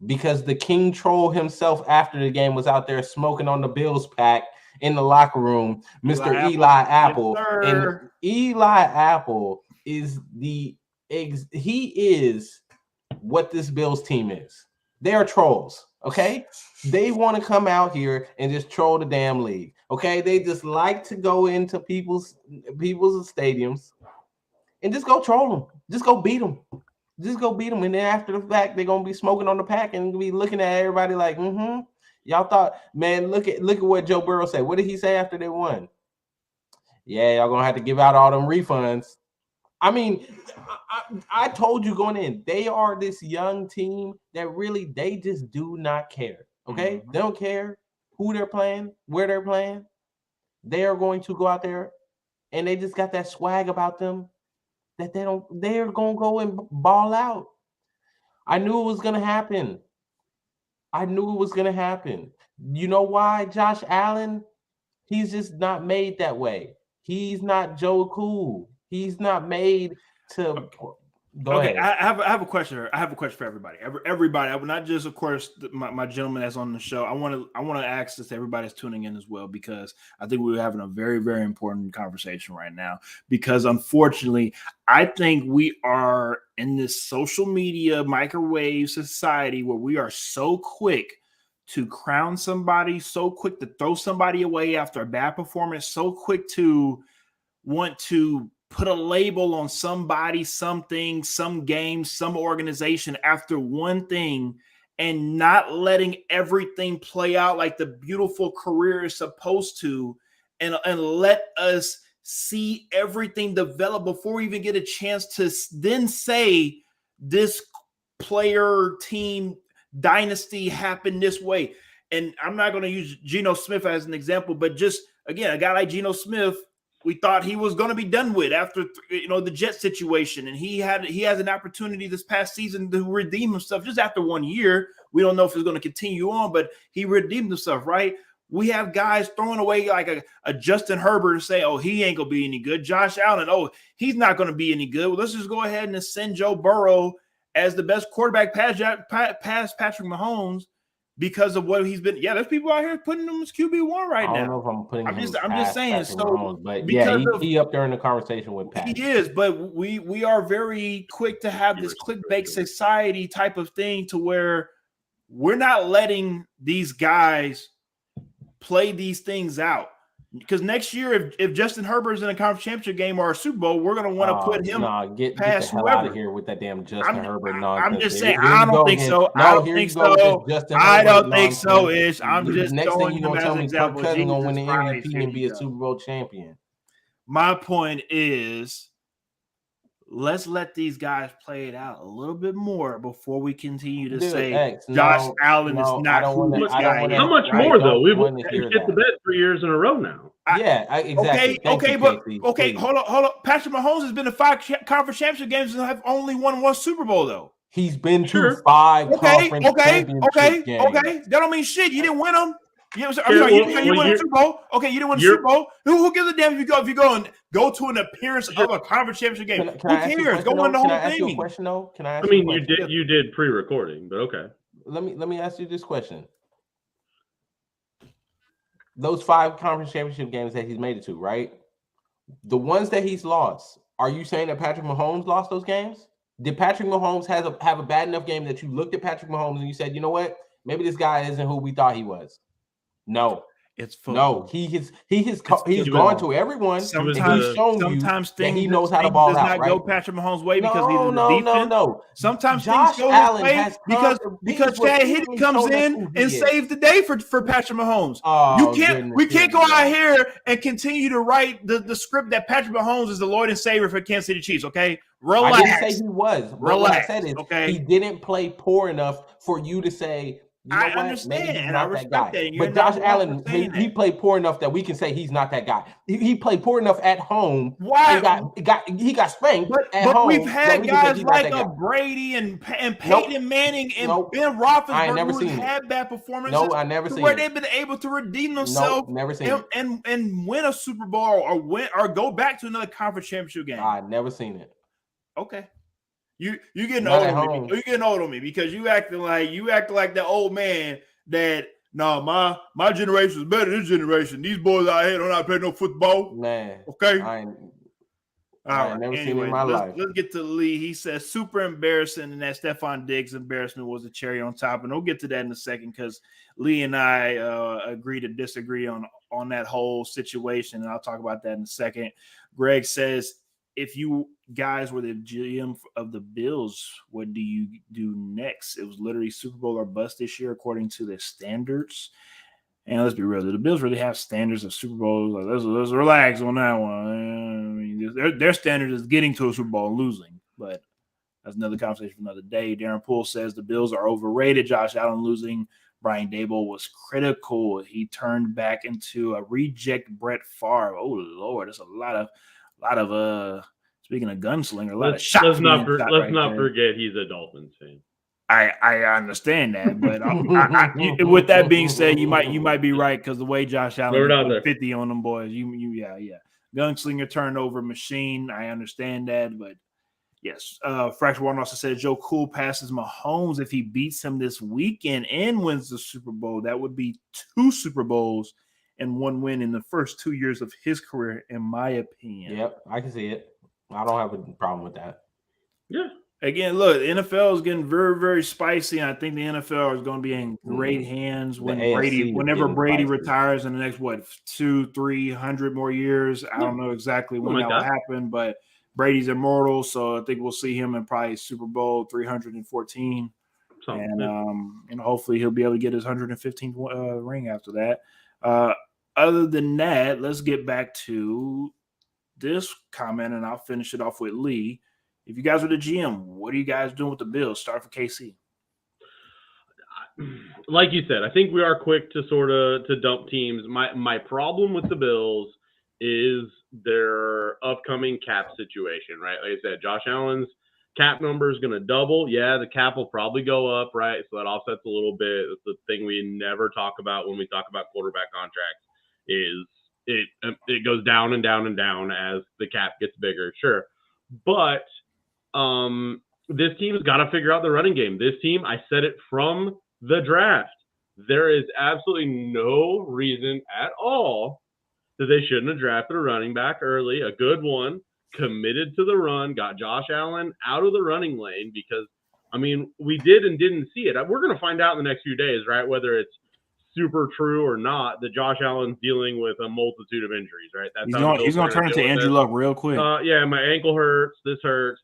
Because the King Troll himself after the game was out there smoking on the Bills pack in the locker room, Mr. Eli Apple. Yes, and Eli Apple is he is what this Bills team is. They are trolls, okay? They want to come out here and just troll the damn league, okay? They just like to go into people's stadiums and just go troll them. Just go beat them. Just go beat them. And then after the fact, they're going to be smoking on the pack and be looking at everybody like, Y'all thought, man, look at what Joe Burrow said. What did he say after they won? Yeah, y'all going to have to give out all them refunds. I mean, I told you going in, they are this young team that really, they just do not care, okay? They don't care who they're playing, where they're playing. They are going to go out there, and they just got that swag about them that they're going to go and ball out. I knew it was going to happen. You know why, Josh Allen? He's just not made that way. He's not Joe Cool. He's not made to go ahead. I have a question. I have a question for everybody. Everybody. I would not just, of course, my gentleman that's on the show. I want to ask this to everybody that's tuning in as well, because I think we're having a very, very important conversation right now. Because unfortunately, I think we are in this social media microwave society where we are so quick to crown somebody, so quick to throw somebody away after a bad performance, so quick to want to put a label on somebody, something, some game, some organization after one thing, and not letting everything play out like the beautiful career is supposed to, and let us see everything develop before we even get a chance to then say this player, team, dynasty happened this way. And I'm not going to use Geno Smith as an example, but just, again, a guy like Geno Smith, we thought he was going to be done with after the Jet situation, and he has an opportunity this past season to redeem himself just after 1 year. We don't know if it's going to continue on, but he redeemed himself, right? We have guys throwing away like a Justin Herbert and say, oh, he ain't going to be any good. Josh Allen, oh, he's not going to be any good. Well, let's just go ahead and send Joe Burrow as the best quarterback past Patrick Mahomes, because of what he's been. Yeah, there's people out here putting him as QB1 right now. I don't know if I'm putting him I'm just saying. Patrick Mahomes, but yeah, he up there in the conversation with Pat. He is, but we are very quick to have this clickbait society type of thing to where we're not letting these guys play these things out. Because next year, if Justin Herbert's in a conference championship game or a Super Bowl, we're going to want to put him get past the hell whoever. Out of here with that damn Justin Herbert nonsense. I'm just saying, I don't think so. I don't think so. I don't think so, Ish. I'm just next thing you're going to tell me Kirk Cousins going to win the MVP and be a Super Bowl champion. My point is, let's let these guys play it out a little bit more before we continue to say Josh Allen is not who this guy is. How much more, though? We've hit the bed 3 years in a row now. Exactly. Okay, hold on. Patrick Mahomes has been to 5 conference championship games and have only won 1 Super Bowl, though. He's been to 5 conference championship games. Okay. That don't mean shit. You didn't win them. You didn't win a Super Bowl. Okay, you didn't win a Super Bowl. Who gives a damn if you go to an appearance of a conference championship game? Who cares? Go win the whole thing. Can I ask you a question, though? You did pre-recording, but okay. Let me ask you this question. Those 5 conference championship games that he's made it to, right? The ones that he's lost, are you saying that Patrick Mahomes lost those games? Did Patrick Mahomes have a bad enough game that you looked at Patrick Mahomes and you said, you know what? Maybe this guy isn't who we thought he was. No. It's football. No, he's gone to everyone. Sometimes that he knows how to ball out. Right? Go Patrick Mahomes' way because he's in the defense. No. Sometimes Josh things go Allen his way because Chad Henne comes in and saves the day for Patrick Mahomes. We can't go out here and continue to write the script that Patrick Mahomes is the Lord and Savior for Kansas City Chiefs. Okay, relax. I didn't say he was. Relax. What I said is he didn't play poor enough for you to say I understand, Maybe he's and not I respect that guy. that. You're But not Josh wrong Allen, for saying he that. played poor enough that we can say he's not that guy. He played poor enough at home. Why? He got spanked at But home. we've had guys like a Brady and Peyton Manning and Ben I ain't never Roethlisberger who seen it. had bad performances. No, I never seen where it. they've been able to redeem themselves. No, never seen it. And win a Super Bowl or go back to another conference championship game. I never seen it. Okay. You getting Not old at on me. home. You getting old on me because you acting like the old man that my generation is better than this generation. These boys out here don't know how to play no football. Man. Okay. I ain't never seen it in my life. Let's get to Lee. He says super embarrassing, and that Stephon Diggs embarrassment was a cherry on top. And we'll get to that in a second because Lee and I agree to disagree on that whole situation, and I'll talk about that in a second. Greg says, if you guys were the GM of the Bills, what do you do next? It was literally Super Bowl or bust this year, according to their standards. And let's be real, do the Bills really have standards of Super Bowls? Let's relax on that one. I mean, their standard is getting to a Super Bowl and losing, but that's another conversation for another day. Darren Poole says the Bills are overrated. Josh Allen losing. Brian Dable was critical. He turned back into a reject Brett Favre. Oh Lord, there's a lot of speaking of gunslinger, a lot of shots. Let's not forget he's a Dolphins fan. I understand that, but with that being said, you might be right because the way Josh Allen put 50 on them boys, yeah. Gunslinger turnover machine. I understand that, but yes. Fracture One also said Joe Cool passes Mahomes if he beats him this weekend and wins the Super Bowl. That would be 2 Super Bowls and 1 win in the first 2 years of his career, in my opinion. Yep, I can see it. I don't have a problem with that. Yeah. Again, look, the NFL is getting very, very spicy. And I think the NFL is going to be in great hands whenever Brady retires in the next 200-300 more years. I don't know exactly when that will happen, but Brady's immortal, so I think we'll see him in probably Super Bowl 314, and hopefully he'll be able to get his 115th ring after that. Other than that, let's get back to this comment, and I'll finish it off with Lee. If you guys are the GM, what are you guys doing with the Bills? Start for KC. Like you said, I think we are quick to to dump teams. My problem with the Bills is their upcoming cap situation, right? Like I said, Josh Allen's cap number is going to double. Yeah, the cap will probably go up, right? So that offsets a little bit. It's the thing we never talk about when we talk about quarterback contracts is it goes down and down and down as the cap gets bigger. Sure. But this team's got to figure out the running game. This team, I said it from the draft, there is absolutely no reason at all that they shouldn't have drafted a running back early, a good one, committed to the run, got Josh Allen out of the running lane because, I mean, we did and didn't see it. We're going to find out in the next few days, right, whether it's super true or not that Josh Allen's dealing with a multitude of injuries, right? That's he's going to turn into Andrew Luck real quick. Yeah, my ankle hurts. This hurts.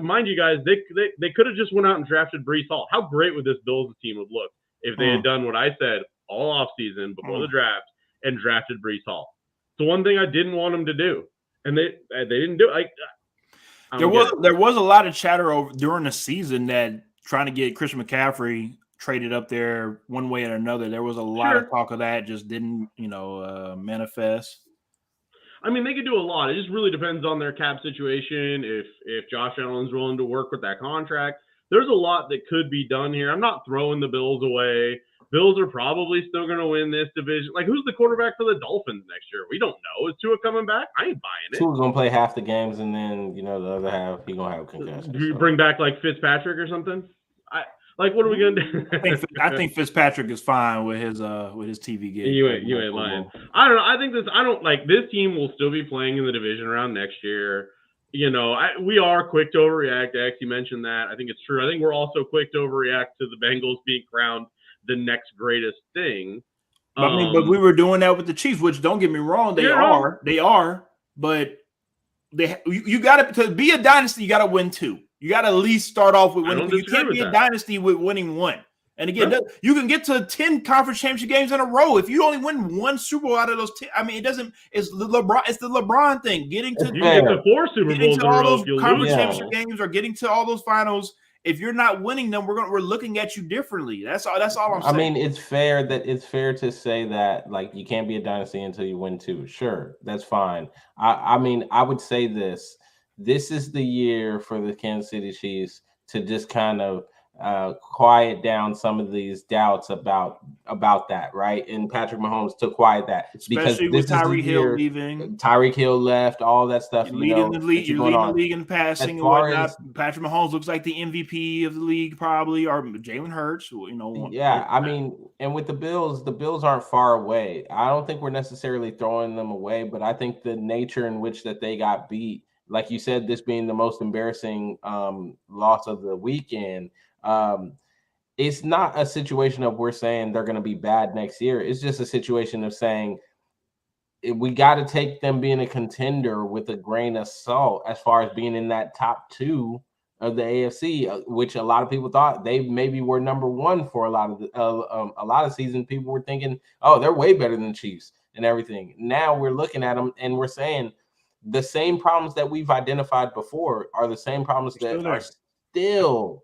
Mind you, guys, they could have just went out and drafted Breece Hall. How great would this Bills team have looked if they had done what I said all offseason before the draft and drafted Breece Hall? It's the one thing I didn't want them to do, and they didn't do it. There was a lot of chatter during the season that trying to get Christian McCaffrey traded up there one way or another. There was a lot of talk of that, just didn't manifest. I mean, they could do a lot. It just really depends on their cap situation. If Josh Allen's willing to work with that contract, there's a lot that could be done here. I'm not throwing the Bills away. Bills are probably still going to win this division. Like, who's the quarterback for the Dolphins next year? We don't know. Is Tua coming back? I ain't buying it. Tua's going to play half the games, and then, the other half, he's going to have a concussion. Do you bring back, like, Fitzpatrick or something? What are we going to do? I think Fitzpatrick is fine with his TV gig. You ain't lying. I don't know. I think this team will still be playing in the division round next year. We are quick to overreact. X, you mentioned that. I think it's true. I think we're also quick to overreact to the Bengals being crowned the next greatest thing. But we were doing that with the Chiefs, which don't get me wrong, they are, but you got to be a dynasty. You got to win 2. You got to at least start off with winning. You can't be a dynasty with winning 1. And again, you can get to 10 conference championship games in a row if you only win 1 Super Bowl out of those 10. I mean, it doesn't. It's the LeBron thing. Getting to 4 Super Bowls to all those conference championship games or getting to all those finals if you're not winning them, we're looking at you differently. That's all I'm saying. I mean, it's fair to say that like you can't be a dynasty until you win 2. Sure, that's fine. I mean, I would say this. This is the year for the Kansas City Chiefs to just kind of quiet down some of these doubts about that, right? And Patrick Mahomes to quiet that, especially because with Tyreek Hill leaving. Tyreek Hill left, all that stuff. You're leading the league in passing and whatnot. Patrick Mahomes looks like the MVP of the league, probably, or Jalen Hurts. Yeah, I mean, and with the Bills aren't far away. I don't think we're necessarily throwing them away, but I think the nature in which that they got beat, like you said, this being the most embarrassing loss of the weekend. It's not a situation of we're saying they're going to be bad next year. It's just a situation of saying we got to take them being a contender with a grain of salt as far as being in that top 2 of the AFC, which a lot of people thought they maybe were number 1 for a lot of season. People were thinking, oh, they're way better than the Chiefs and everything. Now we're looking at them and we're saying the same problems that we've identified before are the same problems that are still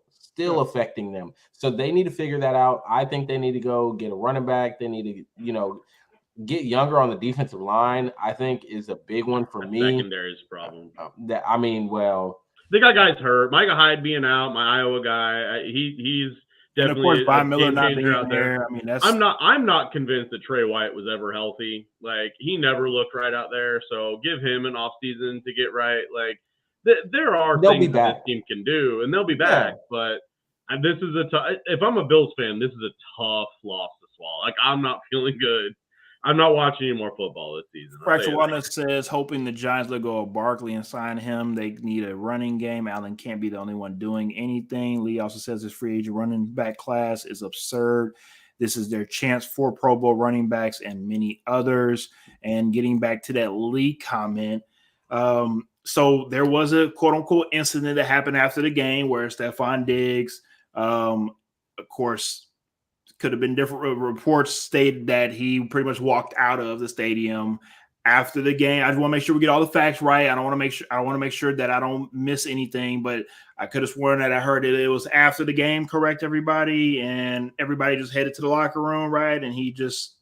affecting them. So they need to figure that out. I think they need to go get a running back. They need to, get younger on the defensive line. I think is a big one for me. Secondary's problem. They got guys hurt. Micah Hyde being out, my Iowa guy. He's definitely, and of course, Von Miller not being out there. I mean, I'm not convinced that Trey White was ever healthy. Like, he never looked right out there. So give him an off season to get right. Like, there are things that this team can do, and they'll be back. Yeah. But this is if I'm a Bills fan, this is a tough loss to swallow. Like, I'm not feeling good. I'm not watching any more football this season. Fractualness says, hoping the Giants let go of Barkley and sign him. They need a running game. Allen can't be the only one doing anything. Lee also says this free agent running back class is absurd. This is their chance for Pro Bowl running backs and many others. And getting back to that Lee comment, so there was a quote-unquote incident that happened after the game where Stephon Diggs, of course, could have been different. Reports stated that he pretty much walked out of the stadium after the game. I just want to make sure we get all the facts right. I want to make sure that I don't miss anything, but I could have sworn that I heard it was after the game, correct, everybody? And everybody just headed to the locker room, right? And he just,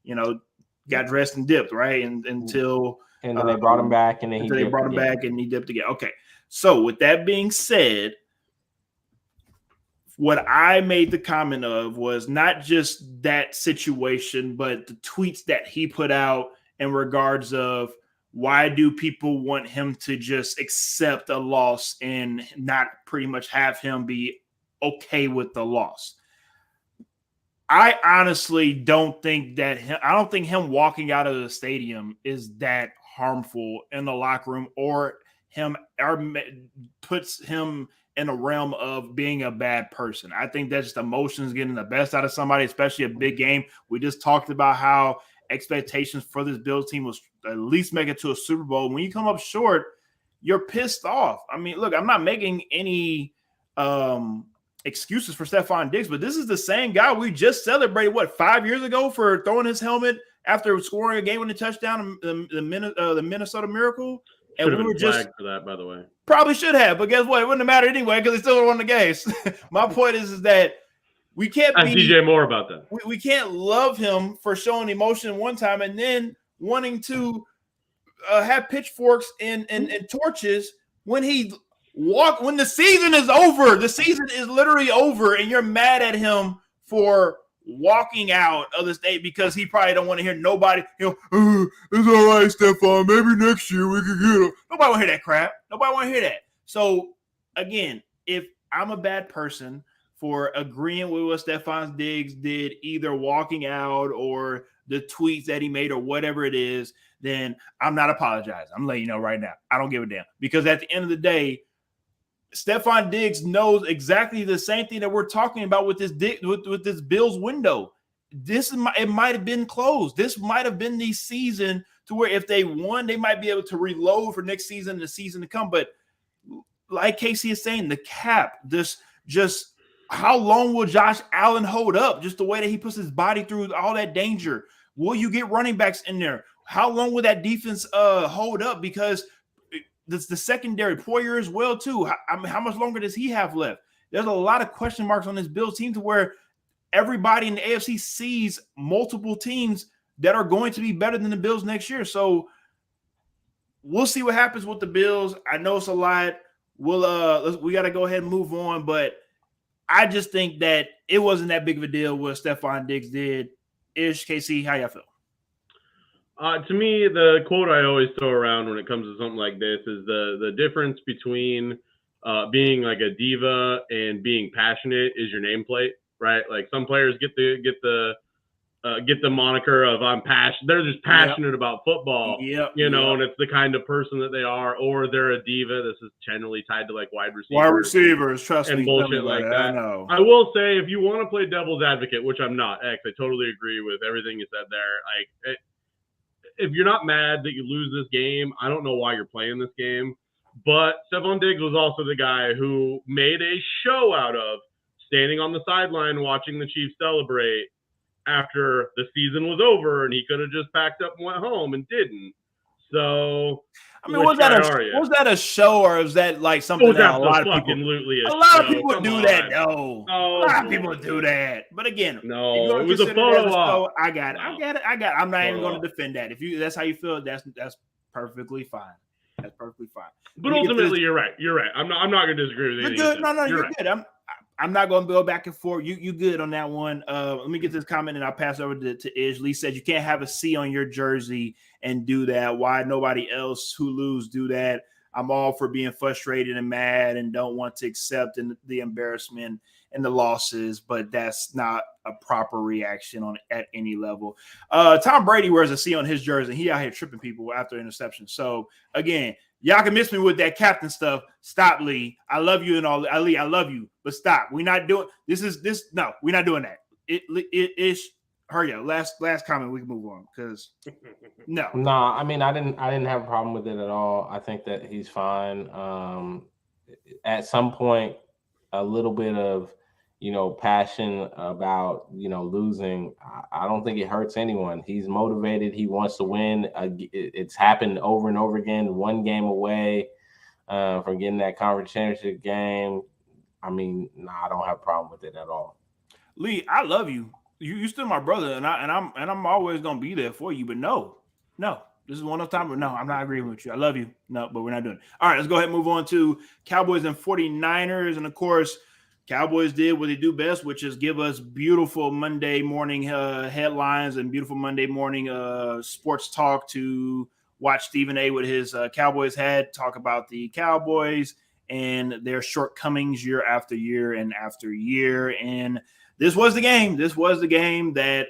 got dressed and dipped, right? And then they brought him back, and then he dipped again. Okay. So with that being said, what I made the comment of was not just that situation, but the tweets that he put out in regards of why do people want him to just accept a loss and not pretty much have him be okay with the loss. I honestly don't think him walking out of the stadium is that harmful in the locker room or puts him in a realm of being a bad person. I think that's just emotions getting the best out of somebody, especially a big game. We just talked about how expectations for this Bills team was at least make it to a Super Bowl. When you come up short, you're pissed off. I mean, look, I'm not making any excuses for Stephon Diggs, but this is the same guy we just celebrated, 5 years ago for throwing his helmet after scoring a game-winning touchdown, the Minnesota Miracle. And we were just for that, by the way. Probably should have, but guess what? It wouldn't have mattered anyway because they still won the games. My point is that we can't be DJ Moore about that. We can't love him for showing emotion one time and then wanting to have pitchforks and torches when when the season is over. The season is literally over, and you're mad at him for walking out of the state because he probably don't want to hear nobody, it's all right, Stephon, maybe next year we could get him. Nobody want to hear that crap. Nobody want to hear that. So, again, if I'm a bad person for agreeing with what Stephon Diggs did, either walking out or the tweets that he made or whatever it is, then I'm not apologizing. I'm letting you know right now. I don't give a damn. Because at the end of the day, Stephon Diggs knows exactly the same thing that we're talking about with this with this Bills window. It might have been closed. This might have been the season to where if they won, they might be able to reload for next season and the season to come. But like Casey is saying, the cap, just how long will Josh Allen hold up? Just the way that he puts his body through all that danger. Will you get running backs in there? How long will that defense hold up? Because the secondary, Poyer as well too. How much longer does he have left? there's a lot of question marks on this Bills team to where everybody in the AFC sees multiple teams that are going to be better than the Bills next year. So we'll see what happens with the Bills. I know it's a lot. We got to go ahead and move on, but I just think that it wasn't that big of a deal what Stephon Diggs did. Ish, KC, how y'all feel? To me, the quote I always throw around when it comes to something like this is the difference between being like a diva and being passionate is your nameplate, right? Like some players get the moniker of I'm passionate. They're just passionate about football, and it's the kind of person that they are, or they're a diva. This is generally tied to like wide receivers, trust and me, bullshit like that. I know. I will say, if you want to play devil's advocate, which I'm not, I totally agree with everything you said there. Like, if you're not mad that you lose this game, I don't know why you're playing this game. But Stephon Diggs was also the guy who made a show out of standing on the sideline watching the Chiefs celebrate after the season was over, and he could have just packed up and went home and didn't. So, I mean, was that a show, or is that like something that a lot of people do that? No, a lot of people do that. But again, no, it was a photo op. I got it. I'm not even going to defend that. If that's how you feel, that's perfectly fine. That's perfectly fine. But ultimately, you're right. I'm not going to disagree with you. You're good. No, you're good. I'm not going to go back and forth. You good on that one. Let me get this comment and I'll pass over to Ish. Lee says you can't have a C on your jersey and do that. Why nobody else who lose do that? I'm all for being frustrated and mad and don't want to accept the embarrassment and the losses, but that's not a proper reaction at any level. Tom Brady wears a C on his jersey. He out here tripping people after interception. So again, y'all can miss me with that captain stuff. Stop, Lee. I love you and all. Lee, I love you, but stop. We're not doing this. No, we're not doing that. Ish, hurry up. Last comment. We can move on because no. I mean, I didn't have a problem with it at all. I think that he's fine. At some point, a little bit of passion about losing. I don't think it hurts anyone. He's motivated. He wants to win. It's happened over and over again. One game away from getting that conference championship game. I mean, I don't have a problem with it at all. Lee, I love you. You still my brother, and I'm always gonna be there for you. But no, this is one of the time. But no, I'm not agreeing with you. I love you. No, but we're not doing it. All right, let's go ahead and move on to Cowboys and 49ers, and of course, Cowboys did what they do best, which is give us beautiful Monday morning headlines and beautiful Monday morning sports talk to watch Stephen A. with his Cowboys hat, talk about the Cowboys and their shortcomings year after year and after year. And this was the game. This was the game that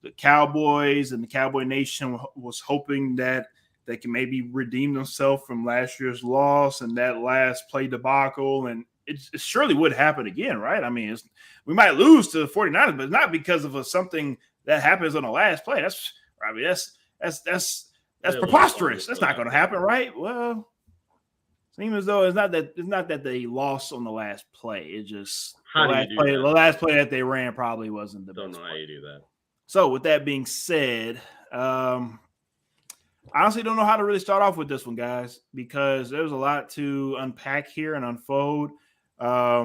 the Cowboys and the Cowboy Nation was hoping that they can maybe redeem themselves from last year's loss and that last play debacle. And it surely would happen again, right? I mean, we might lose to the 49ers, but it's not because of something that happens on the last play. That's preposterous. That's not going to happen, right? Well, seems as though it's not that they lost on the last play. It just the last play that they ran probably wasn't the best. Don't know how you do that. So with that being said, I honestly don't know how to really start off with this one, guys, because there's a lot to unpack here and unfold. I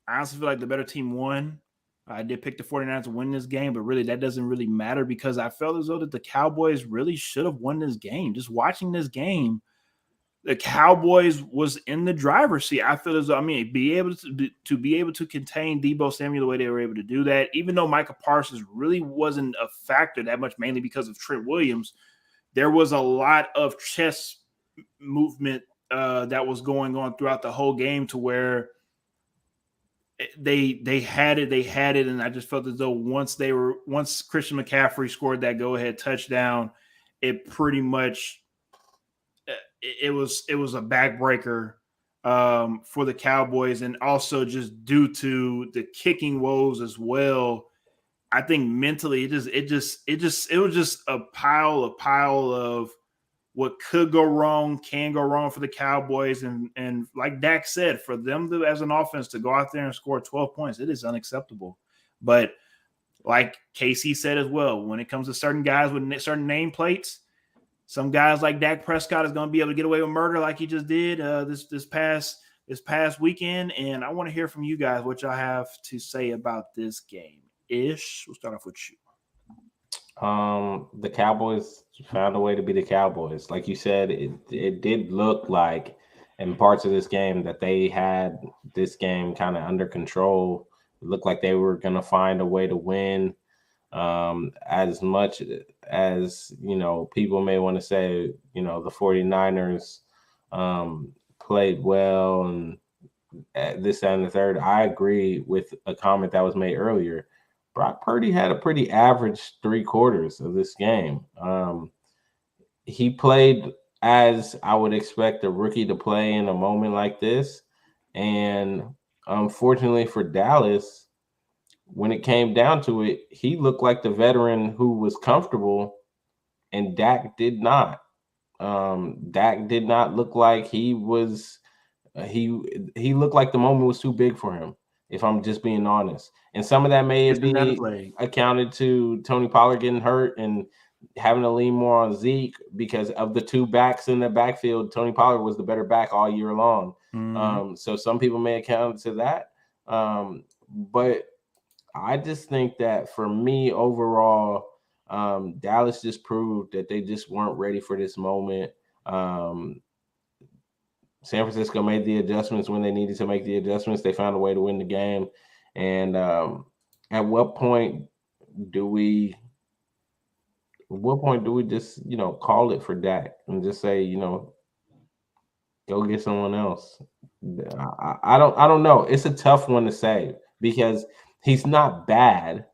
honestly feel like the better team won. I did pick the 49ers to win this game, but really that doesn't really matter because I felt as though that the Cowboys really should have won this game. Just watching this game, the Cowboys was in the driver's seat. I feel as though, be able to contain Deebo Samuel the way they were able to do that, even though Micah Parsons really wasn't a factor that much, mainly because of Trent Williams. There was a lot of chest movement that was going on throughout the whole game to where they had it, and I just felt as though once Christian McCaffrey scored that go-ahead touchdown, it pretty much it was a backbreaker for the Cowboys, and also just due to the kicking woes as well. I think mentally it was just a pile of what could go wrong, can go wrong for the Cowboys. And like Dak said, for them to, as an offense, to go out there and score 12 points, it is unacceptable. But like KC said as well, when it comes to certain guys with certain nameplates, some guys like Dak Prescott is going to be able to get away with murder like he just did this past this past weekend, and I want to hear from you guys what y'all have to say about this game. Ish, we'll start off with you. The Cowboys found a way to be the Cowboys. Like you said, it did look like in parts of this game that they had this game kind of under control. It looked like they were going to find a way to win. As much as, people may want to say, the 49ers played well and this, that, and the third. I agree with a comment that was made earlier. Brock Purdy had a pretty average 3 quarters of this game. He played as I would expect a rookie to play in a moment like this. And unfortunately for Dallas, when it came down to it, he looked like the veteran who was comfortable, and Dak did not. Dak did not look like he was he looked like the moment was too big for him, if I'm just being honest. And some of that may be accounted to Tony Pollard getting hurt and having to lean more on Zeke because of the 2 backs in the backfield. Tony Pollard was the better back all year long. Mm-hmm. So some people may account to that. But I just think that for me overall, Dallas just proved that they just weren't ready for this moment. San Francisco made the adjustments when they needed to make the adjustments. They found a way to win the game. And at what point do we just, call it for Dak and just say, go get someone else? I don't know. It's a tough one to say because he's not bad.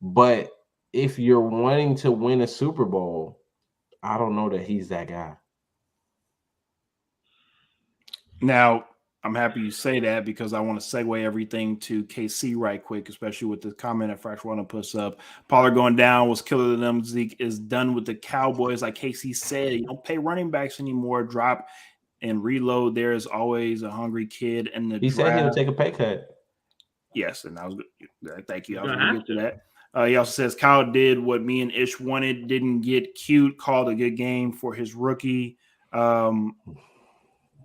But if you're wanting to win a Super Bowl, I don't know that he's that guy. Now, I'm happy you say that because I want to segue everything to KC right quick, especially with the comment that Fresh Water puts up. Pollard going down was killer to them. Zeke is done with the Cowboys. Like KC said, you don't pay running backs anymore. Drop and reload. There is always a hungry kid in the He draft. said he'll take a pay cut. Yes, and I was thank you. I was going to get to that. He also says Kyle did what me and Ish wanted, didn't get cute, called a good game for his rookie.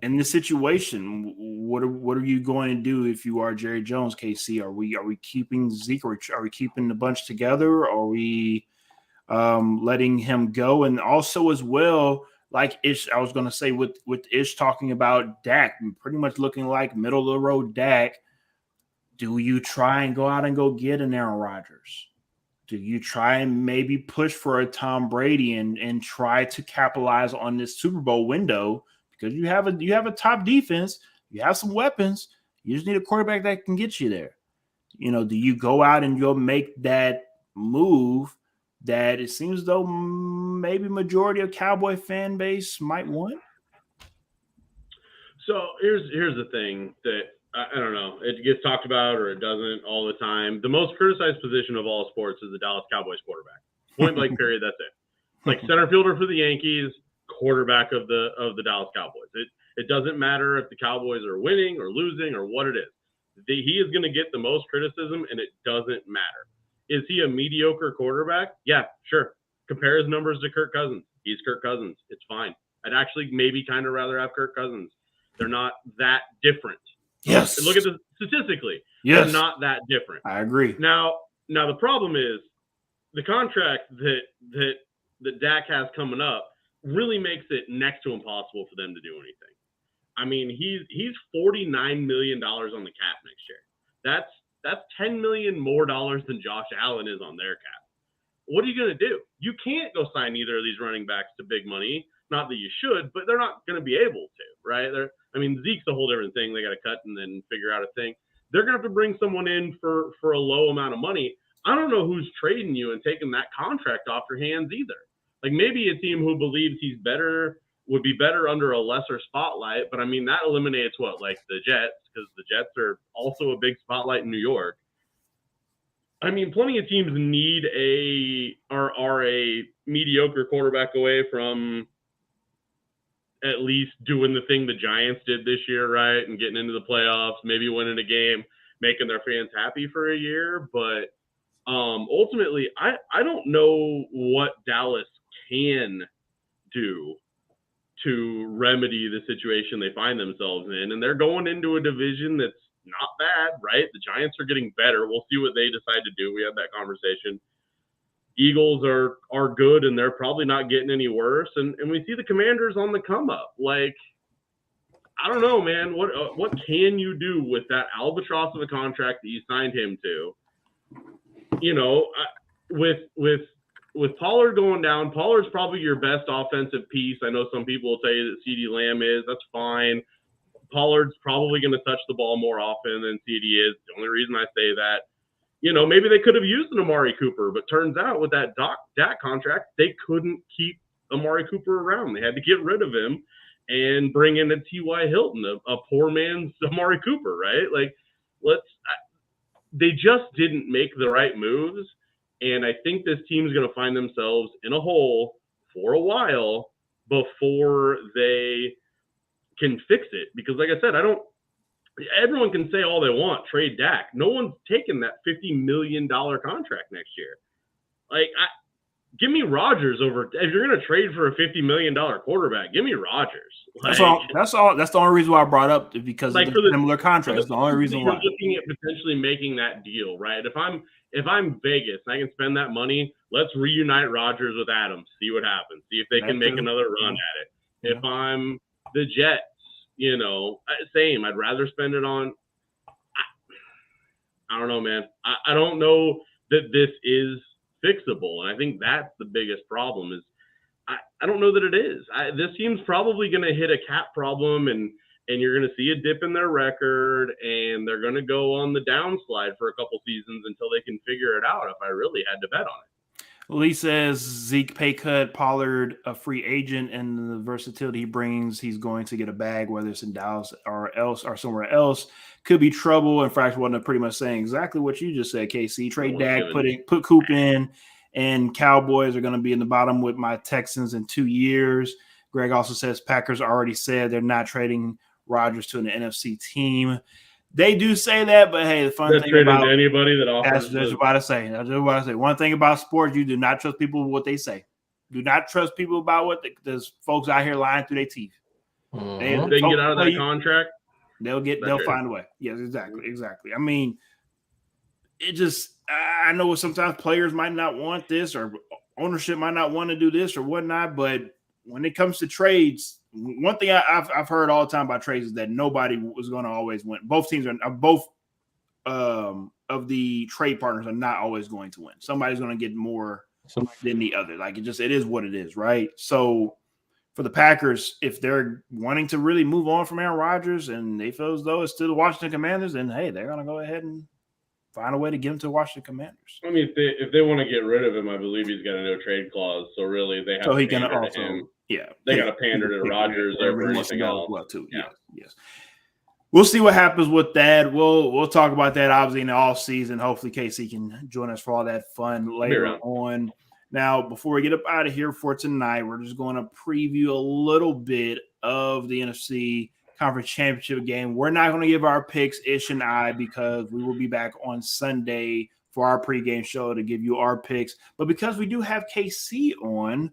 In this situation, what are you going to do if you are Jerry Jones, KC? Are we keeping Zeke, or are we keeping the bunch together? Or are we letting him go? And also as well, like Ish, I was going to say with Ish talking about Dak, pretty much looking like middle of the road Dak. Do you try and go out and go get an Aaron Rodgers? Do you try and maybe push for a Tom Brady and try to capitalize on this Super Bowl window? Because you have a top defense, you have some weapons, you just need a quarterback that can get you there. Do you go out and you'll make that move that it seems though maybe majority of Cowboy fan base might want? So here's the thing that I don't know. It gets talked about or it doesn't all the time. The most criticized position of all sports is the Dallas Cowboys quarterback. Point blank period. That's it. It's like center fielder for the Yankees, quarterback of the Dallas Cowboys. It doesn't matter if the Cowboys are winning or losing or what it is. He is going to get the most criticism, and it doesn't matter. Is he a mediocre quarterback? Yeah, sure. Compare his numbers to Kirk Cousins. He's Kirk Cousins. It's fine. I'd actually maybe kind of rather have Kirk Cousins. They're not that different. Yes. Look at the statistically. Yes. They're not that different. I agree. Now the problem is the contract that Dak has coming up really makes it next to impossible for them to do anything. I mean, he's $49 million on the cap next year. That's $10 million more dollars than Josh Allen is on their cap. What are you going to do? You can't go sign either of these running backs to big money. Not that you should, but they're not going to be able to, right? Zeke's a whole different thing. They got to cut and then figure out a thing. They're going to have to bring someone in for a low amount of money. I don't know who's trading you and taking that contract off your hands either. Like maybe a team who believes he's better would be better under a lesser spotlight, but that eliminates what, like the Jets, because the Jets are also a big spotlight in New York. Plenty of teams are a mediocre quarterback away from at least doing the thing the Giants did this year, right? And getting into the playoffs, maybe winning a game, making their fans happy for a year. But ultimately, I don't know what Dallas can do to remedy the situation they find themselves in. And they're going into a division that's not bad, right? The Giants are getting better. We'll see what they decide to do. We had that conversation. Eagles are good, and they're probably not getting any worse. And we see the Commanders on the come up. Like, I don't know, man. What can you do with that albatross of a contract that you signed him to? You know, with Pollard going down, Pollard's probably your best offensive piece. I know some people will tell you that CeeDee Lamb is. That's fine. Pollard's probably going to touch the ball more often than CeeDee is. The only reason I say that, you know, maybe they could have used an Amari Cooper, but turns out with that Dak contract, they couldn't keep Amari Cooper around. They had to get rid of him and bring in a T.Y. Hilton, a poor man's Amari Cooper, right? Like, they just didn't make the right moves. And I think this team's going to find themselves in a hole for a while before they can fix it. Because like I said, everyone can say all they want, trade Dak. No one's taking that $50 million contract next year. Like, give me Rodgers over. If you're going to trade for a $50 million quarterback, give me Rodgers. Like, that's all. That's the only reason why I brought up because like of the similar contract. That's the only reason why. You're looking at potentially making that deal, right? If I'm Vegas and I can spend that money, let's reunite Rodgers with Adams, see what happens, see if they can make another run at it. Yeah. If I'm the Jets, you know, same. I'd rather spend it on. I don't know, man. I don't know that this is fixable, and I think that's the biggest problem. Is I don't know that it is. This team's probably going to hit a cap problem, and you're going to see a dip in their record, and they're going to go on the downslide for a couple seasons until they can figure it out. If I really had to bet on it. Lee says Zeke pay cut, Pollard a free agent, and the versatility he brings, he's going to get a bag, whether it's in Dallas or somewhere else. Could be trouble. In fact, wasn't pretty much saying exactly what you just said, KC. Trade Dak, put Coop in, and Cowboys are going to be in the bottom with my Texans in 2 years. Greg also says Packers already said they're not trading Rodgers to an NFC team. They do say that, but hey, the fun thing about anybody that offers that's just what I say. That's just what I say. One thing about sports, you do not trust people with what they say. Do not trust people about what there's folks out here lying through their teeth. They can get out of that contract. They'll find a way. Yes, exactly. I mean, it just I know sometimes players might not want this or ownership might not want to do this or whatnot, but when it comes to trades, one thing I've heard all the time about trades is that nobody was going to always win. Both teams are both of the trade partners are not always going to win. Somebody's going to get more than the other. Like it is what it is, right? So for the Packers, if they're wanting to really move on from Aaron Rodgers and they feel as though it's still the Washington Commanders, then hey, they're going to go ahead and find a way to get him to the Washington Commanders. I mean, if they want to get rid of him, I believe he's got a no trade clause. So really, they have to pander to him. Yeah, they got to pander to Rodgers over anything else. Well, too. Yes. We'll see what happens with that. We'll talk about that obviously in the off season. Hopefully, KC can join us for all that fun later on. Now, before we get up out of here for tonight, we're just going to preview a little bit of the NFC Conference Championship game. We're not going to give our picks, Ish and I, because we will be back on Sunday for our pregame show to give you our picks. But because we do have KC on,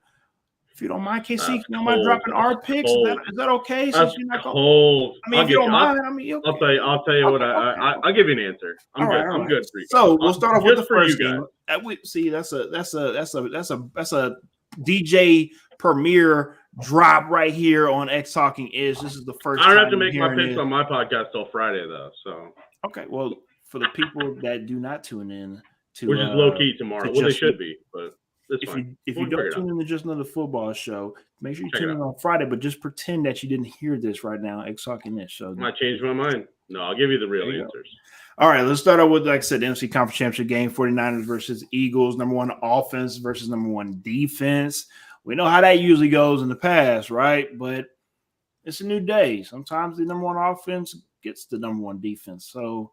if you don't mind, KC, you don't mind dropping our picks? Is that okay? That's cold. I mean, if you don't mind, I mean, okay. I'll tell you what. I'll give you an answer. I'm good. I'm good for you. So we'll start off with the first game. See, that's a DJ Premier drop right here on XtalknIsh. This is the first. I don't have to make my picks on my podcast till Friday though. So okay. Well, for the people that do not tune in to, which is low key tomorrow. Well, they should be, but. If you don't tune in to just another football show, make sure you tune in on Friday, but just pretend that you didn't hear this right now. XtalknIsh. So I might change my mind. No, I'll give you the real answers. All right, let's start out with, like I said, the NFC Conference Championship game, 49ers versus Eagles, number one offense versus number one defense. We know how that usually goes in the past, right? But it's a new day. Sometimes the number one offense gets the number one defense. So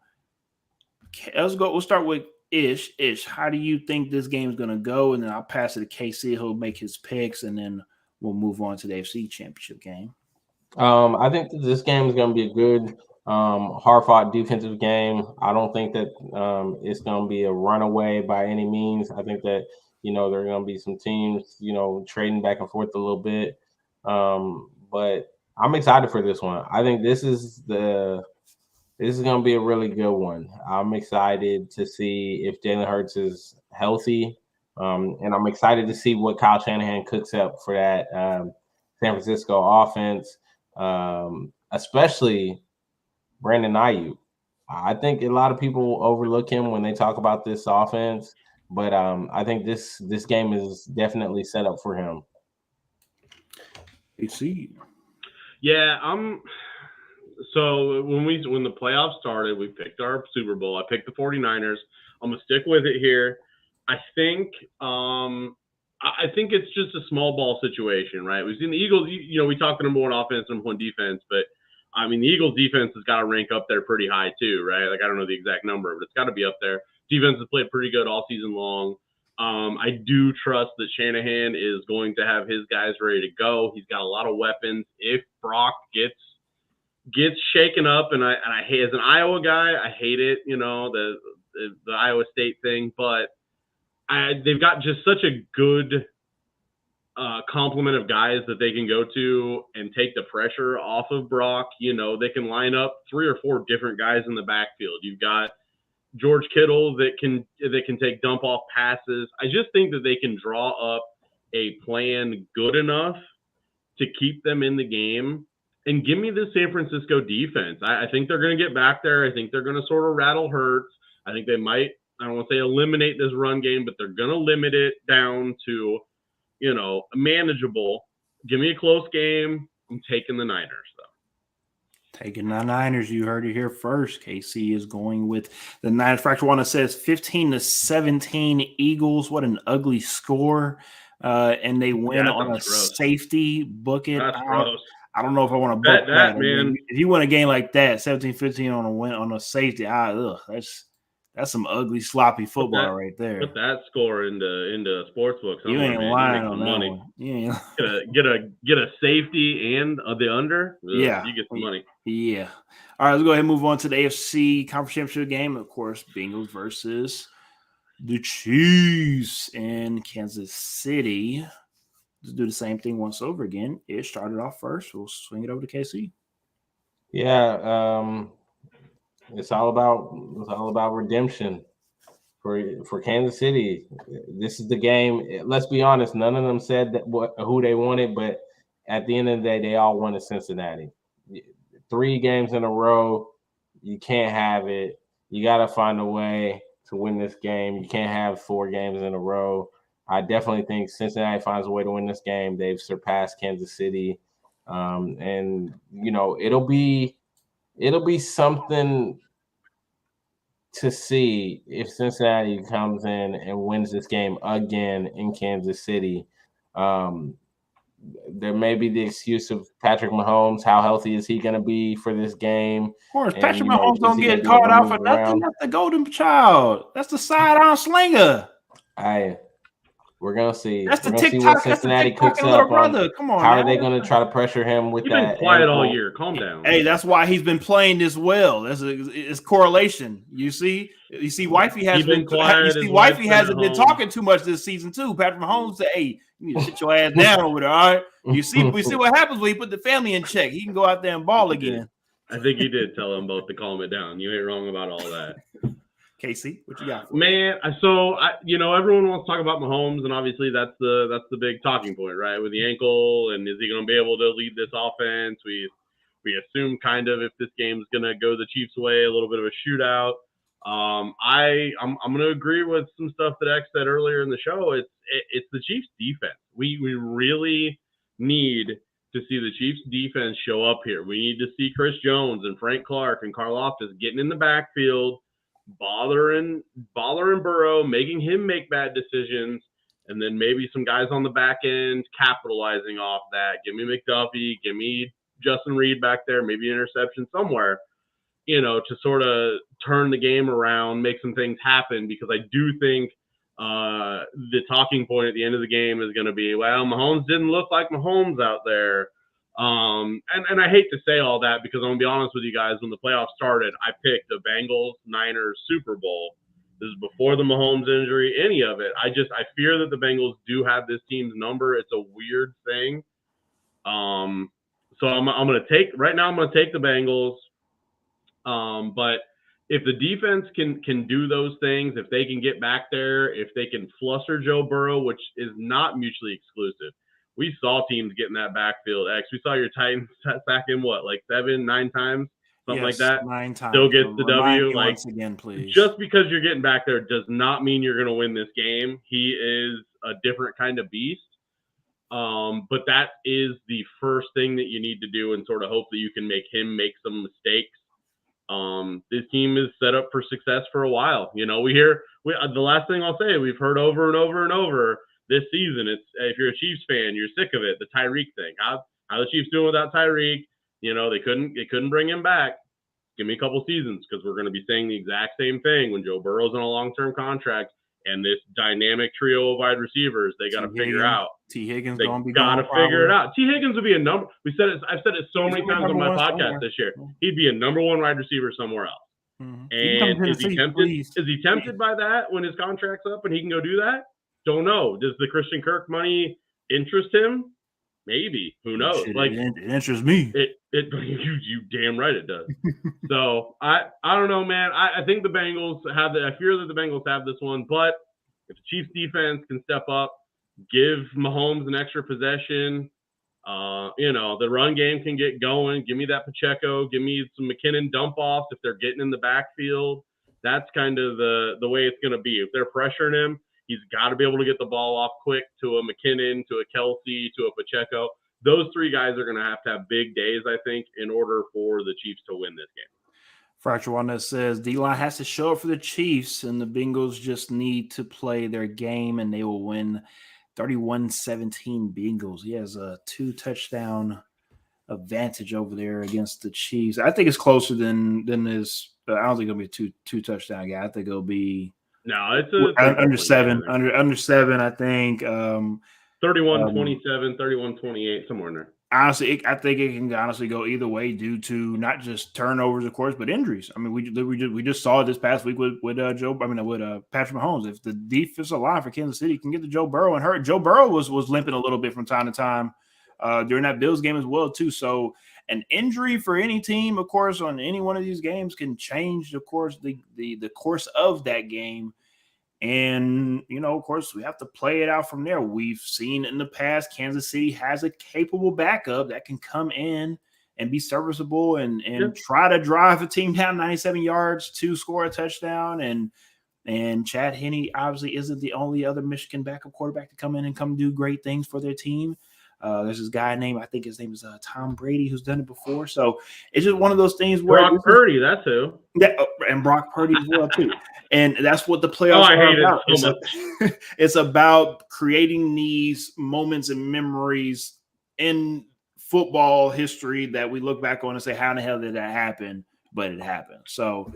let's go. We'll start with Ish, how do you think this game is going to go? And then I'll pass it to KC. He'll make his picks, and then we'll move on to the AFC Championship game. I think that this game is going to be a good, hard-fought defensive game. I don't think that it's going to be a runaway by any means. I think that, there are going to be some teams, trading back and forth a little bit. but I'm excited for this one. I think this is going to be a really good one. I'm excited to see if Jalen Hurts is healthy, and I'm excited to see what Kyle Shanahan cooks up for that San Francisco offense, especially Brandon Ayuk. I think a lot of people overlook him when they talk about this offense, but I think this game is definitely set up for him. AC. Yeah, so when the playoffs started, we picked our Super Bowl. I picked the 49ers. I'm gonna stick with it here. I think it's just a small ball situation, right? We've seen the Eagles, we talked number one offense, number one defense, but I mean the Eagles defense has got to rank up there pretty high too, right? Like I don't know the exact number, but it's got to be up there. Defense has played pretty good all season long. I do trust that Shanahan is going to have his guys ready to go. He's got a lot of weapons. If Brock gets shaken up, and I hate, as an Iowa guy, I hate it, the Iowa State thing, but they've got just such a good complement of guys that they can go to and take the pressure off of Brock. They can line up 3 or 4 different guys in the backfield. You've got George Kittle that can take dump off passes. I just think that they can draw up a plan good enough to keep them in the game. And give me the San Francisco defense. I think they're going to get back there. I think they're going to sort of rattle Hurts. I think they might, I don't want to say eliminate this run game, but they're going to limit it down to, manageable. Give me a close game. I'm taking the Niners, though. Taking the Niners. You heard it here first. KC is going with the Niners. Fracture One says 15-17 Eagles. What an ugly score. And they win on a safety bucket. That's gross. I don't know if I want to book that, man. If you win a game like that, 17-15 on a win on a safety, that's some ugly, sloppy football right there. Put that score into sportsbook. You ain't lying on that money. One. Yeah, get a safety and the under. Yeah, you get some money. Yeah. All right, let's go ahead and move on to the AFC Conference Championship game. Of course, Bengals versus the Chiefs in Kansas City. Let's do the same thing once over again. It started off first. We'll swing it over to KC. Yeah, it's all about redemption for Kansas City. This is the game. Let's be honest. None of them said who they wanted, but at the end of the day, they all wanted Cincinnati. 3 games in a row, you can't have it. You got to find a way to win this game. You can't have 4 games in a row. I definitely think Cincinnati finds a way to win this game. They've surpassed Kansas City, and it'll be something to see if Cincinnati comes in and wins this game again in Kansas City. There may be the excuse of Patrick Mahomes. How healthy is he going to be for this game? Of course, Patrick Mahomes don't get called out for nothing. That's the golden child. That's the sidearm slinger. We're gonna see. That's the TikTok. What Cincinnati cooks up. Come on. How are they going to try to pressure him with that? He's been quiet all year. Calm down. Hey, that's why he's been playing this well. It's correlation. You see, wifey has been quiet. You see, wifey hasn't been talking too much this season too. Patrick Mahomes said, "Hey, you need to sit your ass down over there." All right. We see what happens when he put the family in check. He can go out there and ball again. I think he did tell them both to calm it down. You ain't wrong about all that. Casey, what you got? Man, so everyone wants to talk about Mahomes, and obviously that's the big talking point, right? With the ankle, and is he going to be able to lead this offense? We assume kind of if this game's going to go the Chiefs' way, a little bit of a shootout. I'm going to agree with some stuff that X said earlier in the show. It's the Chiefs' defense. We really need to see the Chiefs' defense show up here. We need to see Chris Jones and Frank Clark and Karlaftis getting in the backfield, bothering Burrow, making him make bad decisions, and then maybe some guys on the back end capitalizing off that. Give me McDuffie, give me Justin Reed back there, maybe an interception somewhere, to sort of turn the game around, make some things happen, because I do think the talking point at the end of the game is going to be, well, Mahomes didn't look like Mahomes out there. And I hate to say all that, because I'm going to be honest with you guys, when the playoffs started, I picked the Bengals-Niners Super Bowl. This is before the Mahomes injury, any of it. I fear that the Bengals do have this team's number. It's a weird thing. So I'm going to take the Bengals. But if the defense can do those things, if they can get back there, if they can fluster Joe Burrow, which is not mutually exclusive. We saw teams get in that backfield. We saw your Titans sack him like 7-9 times, something like that. 9 times. Still gets the W. Like, once again, please. Just because you're getting back there does not mean you're going to win this game. He is a different kind of beast. But that is the first thing that you need to do, and sort of hope that you can make him make some mistakes. This team is set up for success for a while. The last thing I'll say, we've heard over and over and over this season. It's, if you're a Chiefs fan, you're sick of it. The Tyreek thing. How the Chiefs doing without Tyreek? They couldn't bring him back. Give me a couple seasons, because we're going to be saying the exact same thing when Joe Burrow's on a long-term contract and this dynamic trio of wide receivers. They got to figure out. T. Higgins They got to figure it out. T. Higgins would be a number. I've said it so many times on my podcast this year. He'd be a number one wide receiver somewhere else. Mm-hmm. And is he tempted by that when his contract's up and he can go do that? Don't know. Does the Christian Kirk money interest him? Maybe. Who knows? It interests me. You damn right it does. So I don't know, man. I think the Bengals have it. I fear that the Bengals have this one, but if the Chiefs defense can step up, give Mahomes an extra possession, the run game can get going. Give me that Pacheco. Give me some McKinnon dump offs if they're getting in the backfield. That's kind of the way it's going to be. If they're pressuring him, he's got to be able to get the ball off quick to a McKinnon, to a Kelsey, to a Pacheco. Those three guys are going to have big days, I think, in order for the Chiefs to win this game. Fracture One that says D-line has to show up for the Chiefs, and the Bengals just need to play their game, and they will win 31-17 Bengals. He has a 2-touchdown advantage over there against the Chiefs. I think it's closer than his. I don't think it'll be a two touchdown guy. I think it'll be it's under 7. Under 7, I think. 31-27, 31-28, somewhere in there. Honestly, I think it can honestly go either way due to not just turnovers, of course, but injuries. I mean, we just saw it this past week with Patrick Mahomes. If the defensive line for Kansas City can get to Joe Burrow and hurt, Joe Burrow was limping a little bit from time to time during that Bills game as well too. So an injury for any team, of course, on any one of these games can change, of course, the course of that game. And, of course, we have to play it out from there. We've seen in the past, Kansas City has a capable backup that can come in and be serviceable and try to drive a team down 97 yards to score a touchdown. And Chad Henne obviously isn't the only other Michigan backup quarterback to come in and come do great things for their team. There's this guy named, I think his name is Tom Brady, who's done it before. So it's just one of those things where Brock Purdy, that's who. Yeah, and Brock Purdy as well too. And that's what the playoffs are about. It so much. It's about creating these moments and memories in football history that we look back on and say, how in the hell did that happen? But it happened. So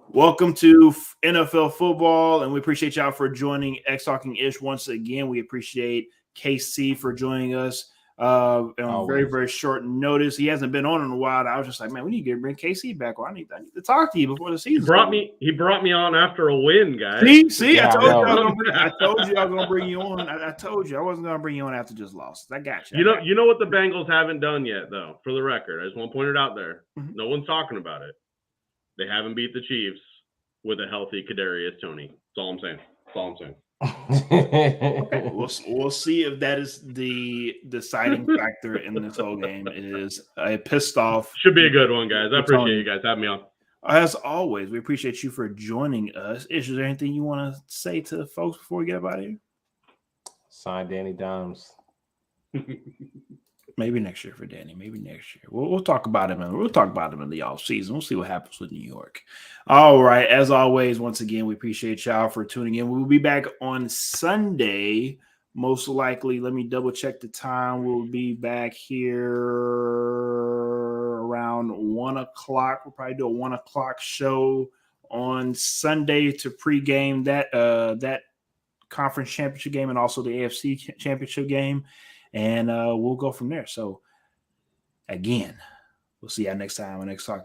welcome to NFL football, and we appreciate y'all for joining XtalknIsh once again. We appreciate KC for joining us on very, very short notice. He hasn't been on in a while. I was just like, man, we need to bring KC back on. I need to talk to you before the season. He brought me on after a win, guys. See, I told you I was going to bring you on. I told you I wasn't going to bring you on after just losses. I got you. You know what the Bengals haven't done yet, though. For the record, I just want to point it out there. Mm-hmm. No one's talking about it. They haven't beat the Chiefs with a healthy Kadarius Toney. That's all I'm saying. Okay, we'll see if that is the deciding factor in this whole game. Is a pissed off. Should be a good one, guys. I appreciate you guys having me on. As always, we appreciate you for joining us. Is there anything you want to say to the folks before we get up out of here? Sign Danny Dimes. Maybe next year for Danny. Maybe next year. We'll talk about him. We'll talk about him in the off season. We'll see what happens with New York. All right. As always, once again, we appreciate y'all for tuning in. We'll be back on Sunday, most likely. Let me double check the time. We'll be back here around 1 o'clock. We'll probably do a 1 o'clock show on Sunday to pregame that conference championship game and also the AFC championship game. And we'll go from there. So, again, we'll see y'all next time on X Talk.